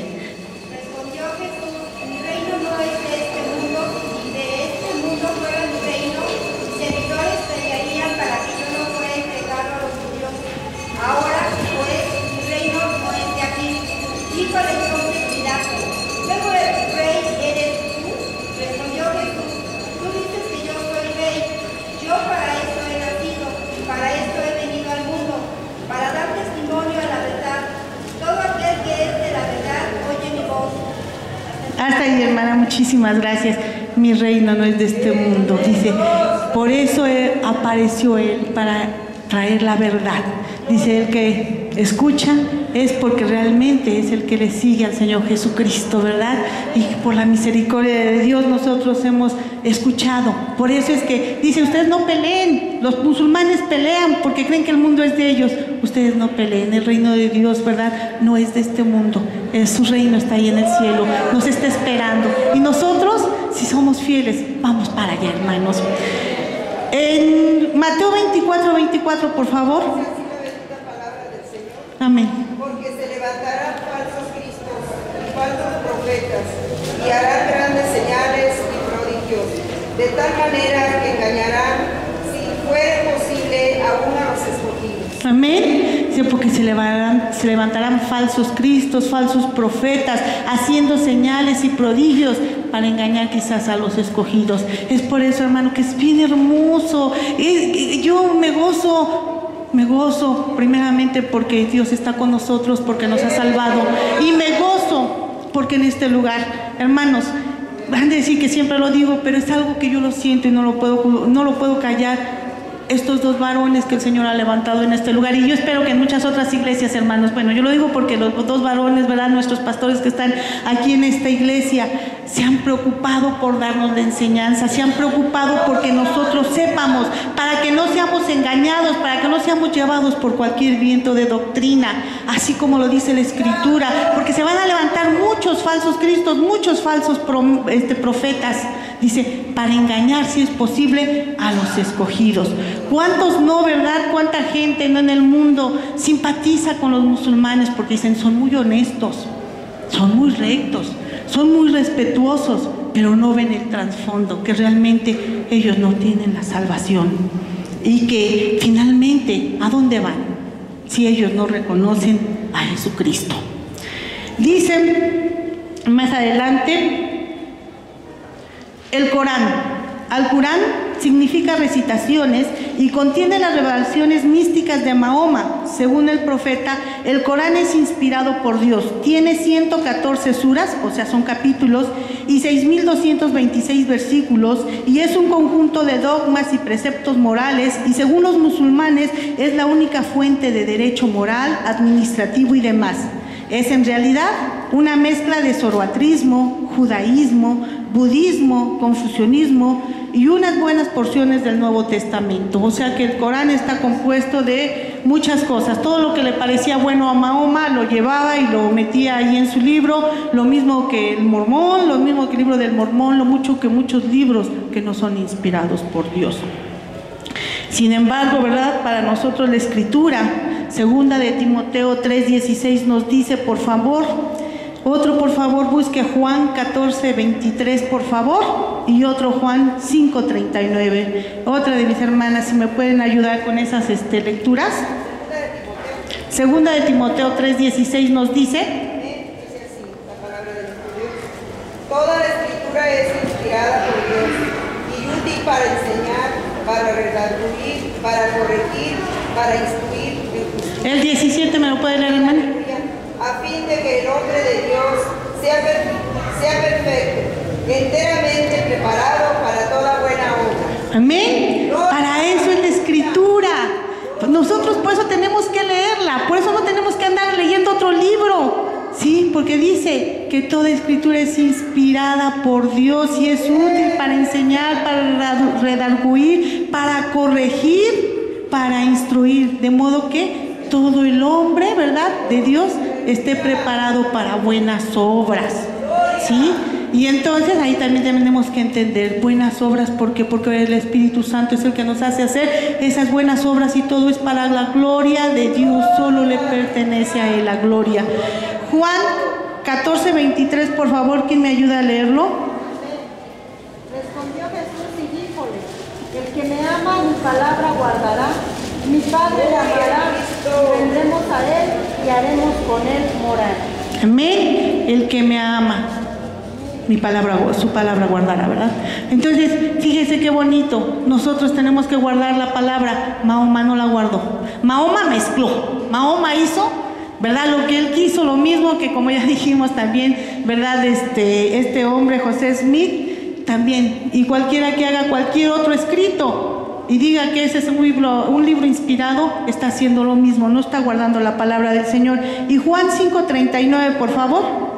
Jesús, mi reino no es de este mundo, si de este mundo fuera mi reino, mis servidores pelearían para que yo no fuera entregado a los judíos. Ahora, pues, mi reino no es de aquí. Díjole entonces Pilato, ¿luego el rey eres tú?
Muchísimas gracias. Mi reino no es de este mundo. Dice, por eso apareció Él, para traer la verdad. Dice, el que escucha es porque realmente es el que le sigue al Señor Jesucristo, ¿verdad? Y por la misericordia de Dios nosotros hemos escuchado. Por eso es que dice, ustedes no peleen. Los musulmanes pelean porque creen que el mundo es de ellos. Ustedes no peleen. El reino de Dios, ¿verdad?, no es de este mundo. Su reino está ahí en el cielo, nos está esperando. Y nosotros, si somos fieles, vamos para allá, hermanos. En Mateo 24, por favor. Amén.
Porque se levantarán falsos cristos y falsos profetas y harán grandes señales y prodigios, de tal manera que engañarán, si fuere posible, aún a los escogidos.
Amén. Sí, porque se levantarán falsos cristos, falsos profetas, haciendo señales y prodigios para engañar quizás a los escogidos. Es por eso, hermano, que es bien hermoso. Yo me gozo primeramente porque Dios está con nosotros, porque nos ha salvado, y me gozo porque en este lugar, hermanos, van a decir que siempre lo digo, pero es algo que yo lo siento y no lo puedo callar. Estos dos varones que el Señor ha levantado en este lugar, y yo espero que en muchas otras iglesias, hermanos, bueno, yo lo digo porque los dos varones, ¿verdad?, nuestros pastores que están aquí en esta iglesia, se han preocupado por darnos la enseñanza, se han preocupado porque nosotros sepamos, para que no seamos engañados, para que no seamos llevados por cualquier viento de doctrina, así como lo dice la Escritura, porque se van a levantar muchos falsos cristos, muchos falsos profetas, dice, para engañar, si es posible, a los escogidos. ¿Cuántos no, verdad? ¿Cuánta gente no en el mundo simpatiza con los musulmanes porque dicen, son muy honestos, son muy rectos, son muy respetuosos, pero no ven el trasfondo, que realmente ellos no tienen la salvación? Y que finalmente, ¿a dónde van si ellos no reconocen a Jesucristo? Dicen más adelante, el Corán. Al-Corán significa recitaciones y contiene las revelaciones místicas de Mahoma. Según el profeta, el Corán es inspirado por Dios. Tiene 114 suras, o sea, son capítulos, y 6.226 versículos, y es un conjunto de dogmas y preceptos morales, y según los musulmanes es la única fuente de derecho moral, administrativo y demás. Es en realidad una mezcla de zoroastrismo, judaísmo, budismo, confucianismo y unas buenas porciones del Nuevo Testamento. O sea que el Corán está compuesto de muchas cosas. Todo lo que le parecía bueno a Mahoma lo llevaba y lo metía ahí en su libro, lo mismo que el Mormón, lo mismo que el libro del Mormón, lo mucho que muchos libros que no son inspirados por Dios. Sin embargo, ¿verdad?, para nosotros la Escritura, segunda de Timoteo 3:16 nos dice, por favor, busque Juan 14:23, por favor, y otro Juan 5:39. Otra de mis hermanas, si me pueden ayudar con esas lecturas. Segunda de Timoteo 3:16 nos dice,
Dice así la palabra de Dios: toda la Escritura es inspirada por Dios y útil para enseñar, para redarguir, para corregir, para instruir en justicia.
el 17, ¿me lo puede leer, hermano?
A fin de que el hombre de Dios sea perfecto, enteramente preparado para toda buena obra.
Amén. Para eso es la Escritura. Nosotros por eso tenemos que leerla, por eso no tenemos que andar leyendo otro libro. Sí, porque dice que toda Escritura es inspirada por Dios y es útil para enseñar, para redarguir, para corregir, para instruir, de modo que todo el hombre, ¿verdad?, de Dios esté preparado para buenas obras, ¿sí? Y entonces ahí también tenemos que entender buenas obras, porque el Espíritu Santo es el que nos hace hacer esas buenas obras, y todo es para la gloria de Dios, solo le pertenece a Él la gloria. Juan 14:23, por favor, ¿quién me ayuda a leerlo?
Respondió Jesús y díjole: el que me ama, mi palabra guardará, mi Padre le amará, y vendremos a Él y haremos con Él morar.
Amén. El que me ama, su palabra guardará, ¿verdad? Entonces, fíjese qué bonito. Nosotros tenemos que guardar la palabra. Mahoma no la guardó. Mahoma mezcló. Mahoma hizo ¿verdad? Lo que él quiso, lo mismo que como ya dijimos también, ¿verdad? Este hombre, José Smith, también. Y cualquiera que haga cualquier otro escrito y diga que ese es un libro inspirado, está haciendo lo mismo, no está guardando la palabra del Señor. Y Juan 5:39, por favor.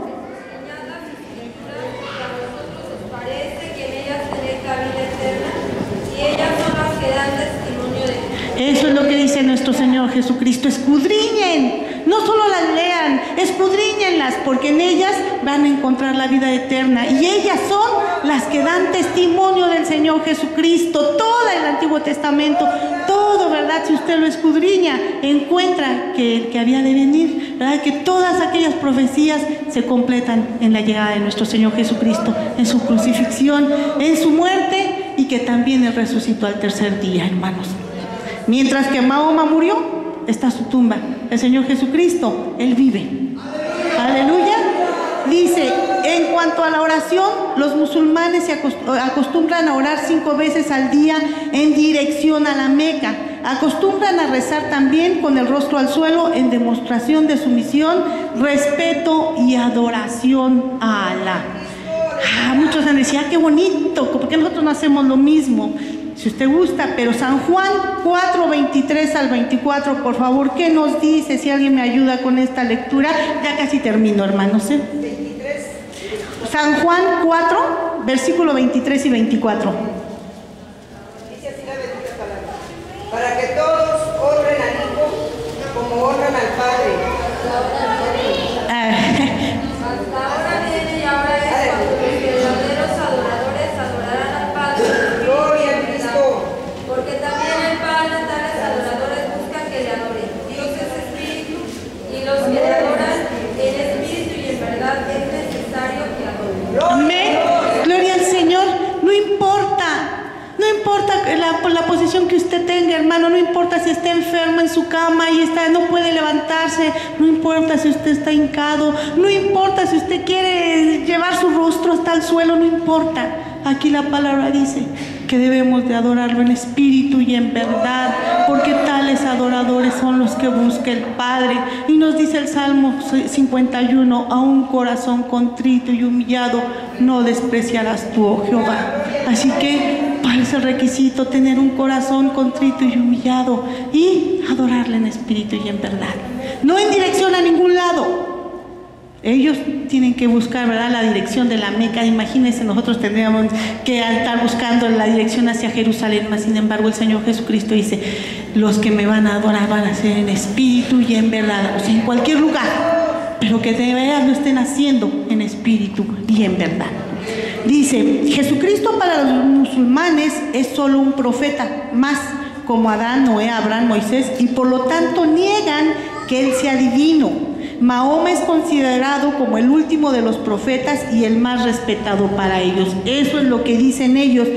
Eso es lo que dice nuestro Señor Jesucristo. Escudriñen, no solo las lean, escudriñenlas, porque en ellas van a encontrar la vida eterna. Y ellas son las que dan testimonio del Señor Jesucristo. Todo el Antiguo Testamento, todo, ¿verdad? Si usted lo escudriña, encuentra que el que había de venir, ¿verdad? Que todas aquellas profecías se completan en la llegada de nuestro Señor Jesucristo, en su crucifixión, en su muerte, y que también Él resucitó al tercer día, hermanos. Mientras que Mahoma murió, está su tumba. El Señor Jesucristo, Él vive. Aleluya. Dice, en cuanto a la oración, los musulmanes se acostumbran a orar 5 veces al día en dirección a la Meca. Acostumbran a rezar también con el rostro al suelo en demostración de sumisión, respeto y adoración a Alá. Muchos han dicho, qué bonito, porque nosotros no hacemos lo mismo. Si usted gusta, pero San Juan 4:23 al 24, por favor, ¿qué nos dice? Si alguien me ayuda con esta lectura, ya casi termino, hermanos.
23.
San Juan 4, versículo 23 y 24.
Dice así la bendita palabra. Para que todos honren al Hijo como honran al Padre.
Hasta ahora viene y ahora es cuando los verdaderos adoradores adorarán al Padre.
Gloria a Cristo.
Porque también el Padre, tales adoradores, busca que le adoren. Dios es espíritu y los que le adoran en espíritu y en verdad es necesario que adoren.
Amén. Gloria al Señor. No importa la posición que usted tenga, hermano. No importa si está enfermo en su cama y no puede levantarse. No importa si usted está hincado. No importa si usted quiere llevar su rostro hasta el suelo. No importa. Aquí la palabra dice que debemos de adorarlo en espíritu y en verdad, porque tales adoradores son los que busca el Padre. Y nos dice el Salmo 51, a un corazón contrito y humillado no despreciarás tú, oh Jehová. Así que, ¿cuál es el requisito? Tener un corazón contrito y humillado y adorarle en espíritu y en verdad. No en dirección a ningún lado. Ellos tienen que buscar, ¿verdad?, la dirección de la Meca. Imagínense, nosotros tendríamos que estar buscando la dirección hacia Jerusalén. Sin embargo, el Señor Jesucristo dice, los que me van a adorar van a ser en espíritu y en verdad. O sea, en cualquier lugar, pero que de verdad lo estén haciendo en espíritu y en verdad. Dice, Jesucristo para los musulmanes es solo un profeta, más como Adán, Noé, Abraham, Moisés, y por lo tanto niegan que Él sea divino. Mahoma es considerado como el último de los profetas y el más respetado para ellos. Eso es lo que dicen ellos.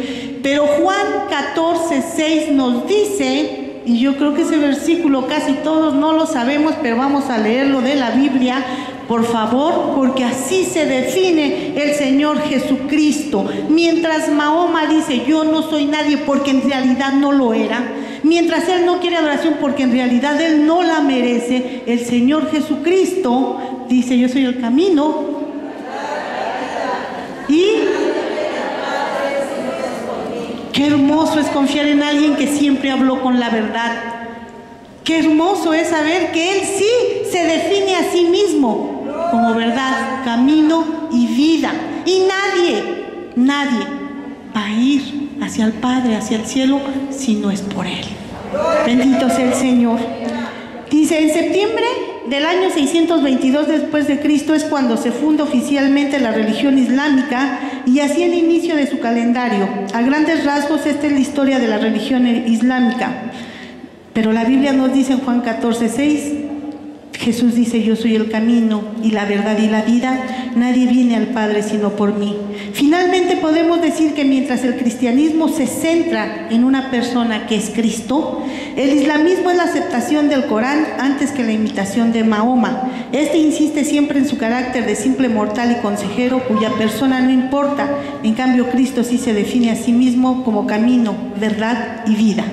Pero Juan 14:6 nos dice, y yo creo que ese versículo casi todos no lo sabemos, pero vamos a leerlo de la Biblia, por favor, porque así se define el Señor Jesucristo. Mientras Mahoma dice, yo no soy nadie, porque en realidad no lo era. Mientras Él no quiere adoración porque en realidad Él no la merece, el Señor Jesucristo dice, yo soy el camino y qué hermoso es confiar en alguien que siempre habló con la verdad. Qué hermoso es saber que Él sí se define a sí mismo como verdad, camino y vida. Y nadie va a ir hacia el Padre, hacia el cielo, si no es por Él. Bendito sea el Señor. Dice, en septiembre del año 622 después de Cristo es cuando se funda oficialmente la religión islámica y así el inicio de su calendario. A grandes rasgos esta es la historia de la religión islámica. Pero la Biblia nos dice en Juan 14:6, Jesús dice, yo soy el camino y la verdad y la vida, nadie viene al Padre sino por mí. Finalmente podemos decir que mientras el cristianismo se centra en una persona que es Cristo, el islamismo es la aceptación del Corán antes que la imitación de Mahoma. Este insiste siempre en su carácter de simple mortal y consejero cuya persona no importa. En cambio, Cristo sí se define a sí mismo como camino, verdad y vida.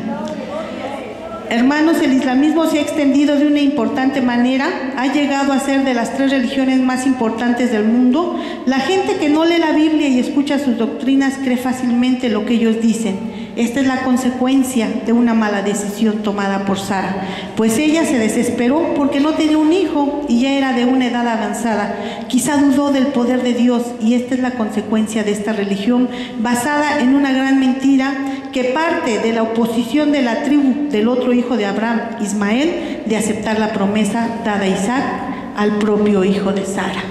Hermanos, el islamismo se ha extendido de una importante manera, ha llegado a ser de las 3 religiones más importantes del mundo. La gente que no lee la Biblia y escucha sus doctrinas cree fácilmente lo que ellos dicen. Esta es la consecuencia de una mala decisión tomada por Sara, pues ella se desesperó porque no tenía un hijo y ya era de una edad avanzada. Quizá dudó del poder de Dios, y esta es la consecuencia de esta religión basada en una gran mentira que parte de la oposición de la tribu del otro hijo de Abraham, Ismael, de aceptar la promesa dada a Isaac al propio hijo de Sara.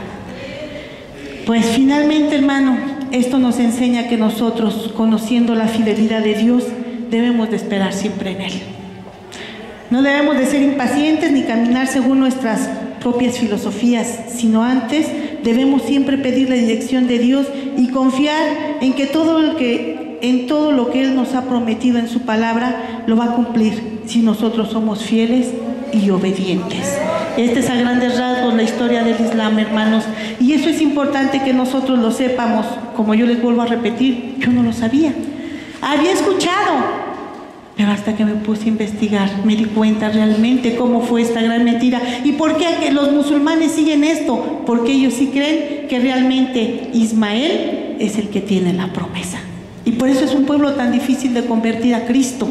Pues finalmente, hermano, esto nos enseña que nosotros, conociendo la fidelidad de Dios, debemos de esperar siempre en Él. No debemos de ser impacientes ni caminar según nuestras propias filosofías, sino antes debemos siempre pedir la dirección de Dios y confiar en que todo lo que Él nos ha prometido en su palabra lo va a cumplir si nosotros somos fieles y obedientes. Esta es a grandes rasgos la historia del Islam, hermanos, y eso es importante que nosotros lo sepamos. Como yo les vuelvo a repetir, yo no lo sabía. Había escuchado, pero hasta que me puse a investigar me di cuenta realmente cómo fue esta gran mentira y por qué los musulmanes siguen esto, porque ellos sí creen que realmente Ismael es el que tiene la promesa. Y por eso es un pueblo tan difícil de convertir a Cristo,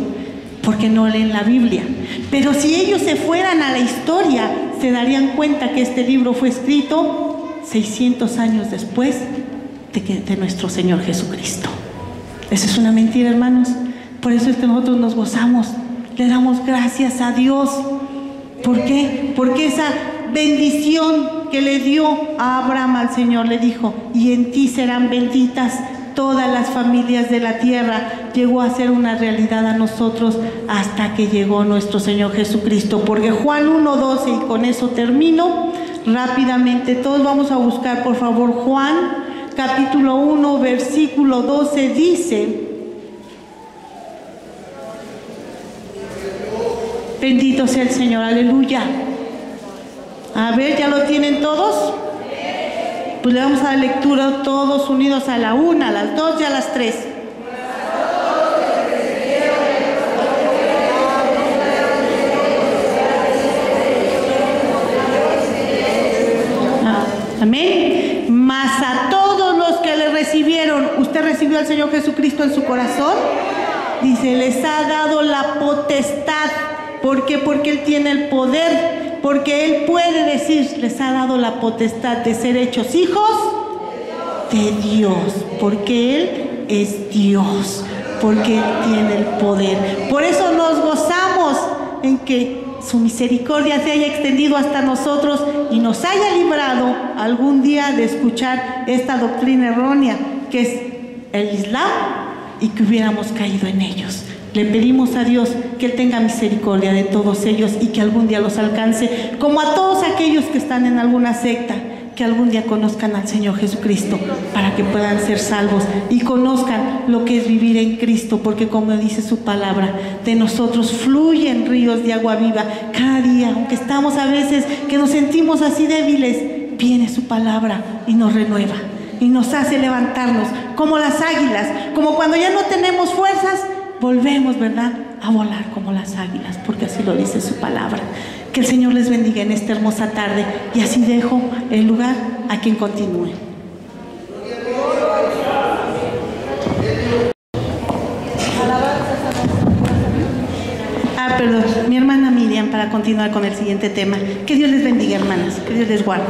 porque no leen la Biblia. Pero si ellos se fueran a la historia, se darían cuenta que este libro fue escrito 600 años después de nuestro Señor Jesucristo. Esa es una mentira, hermanos. Por eso es que nosotros nos gozamos, le damos gracias a Dios. ¿Por qué? Porque esa bendición que le dio a Abraham al Señor, le dijo, y en ti serán benditas todas las familias de la tierra, llegó a ser una realidad a nosotros hasta que llegó nuestro Señor Jesucristo. Porque Juan 1:12, y con eso termino rápidamente, todos vamos a buscar por favor Juan capítulo 1 versículo 12, dice: bendito sea el Señor, aleluya. A ver, ¿ya lo tienen todos? Pues le vamos a dar lectura todos unidos a la 1, a las 2 y a las 3. Amén. Mas a todos los que le recibieron, ¿usted recibió al Señor Jesucristo en su corazón? Dice, les ha dado la potestad. ¿Por qué? Porque Él tiene el poder. Porque Él puede decir, les ha dado la potestad de ser hechos hijos de Dios. Porque Él es Dios. Porque Él tiene el poder. Por eso nos gozamos en que su misericordia se haya extendido hasta nosotros y nos haya librado algún día de escuchar esta doctrina errónea que es el Islam y que hubiéramos caído en ellos. Le pedimos a Dios que Él tenga misericordia de todos ellos y que algún día los alcance, como a todos aquellos que están en alguna secta, que algún día conozcan al Señor Jesucristo para que puedan ser salvos y conozcan lo que es vivir en Cristo, porque como dice su palabra, de nosotros fluyen ríos de agua viva cada día. Aunque estamos a veces que nos sentimos así débiles, viene su palabra y nos renueva y nos hace levantarnos como las águilas, como cuando ya no tenemos fuerzas, volvemos, ¿verdad?, a volar como las águilas, porque así lo dice su palabra. Que el Señor les bendiga en esta hermosa tarde y así dejo el lugar a quien continúe. Perdón, mi hermana Miriam para continuar con el siguiente tema. Que Dios les bendiga, hermanas, que Dios les guarde.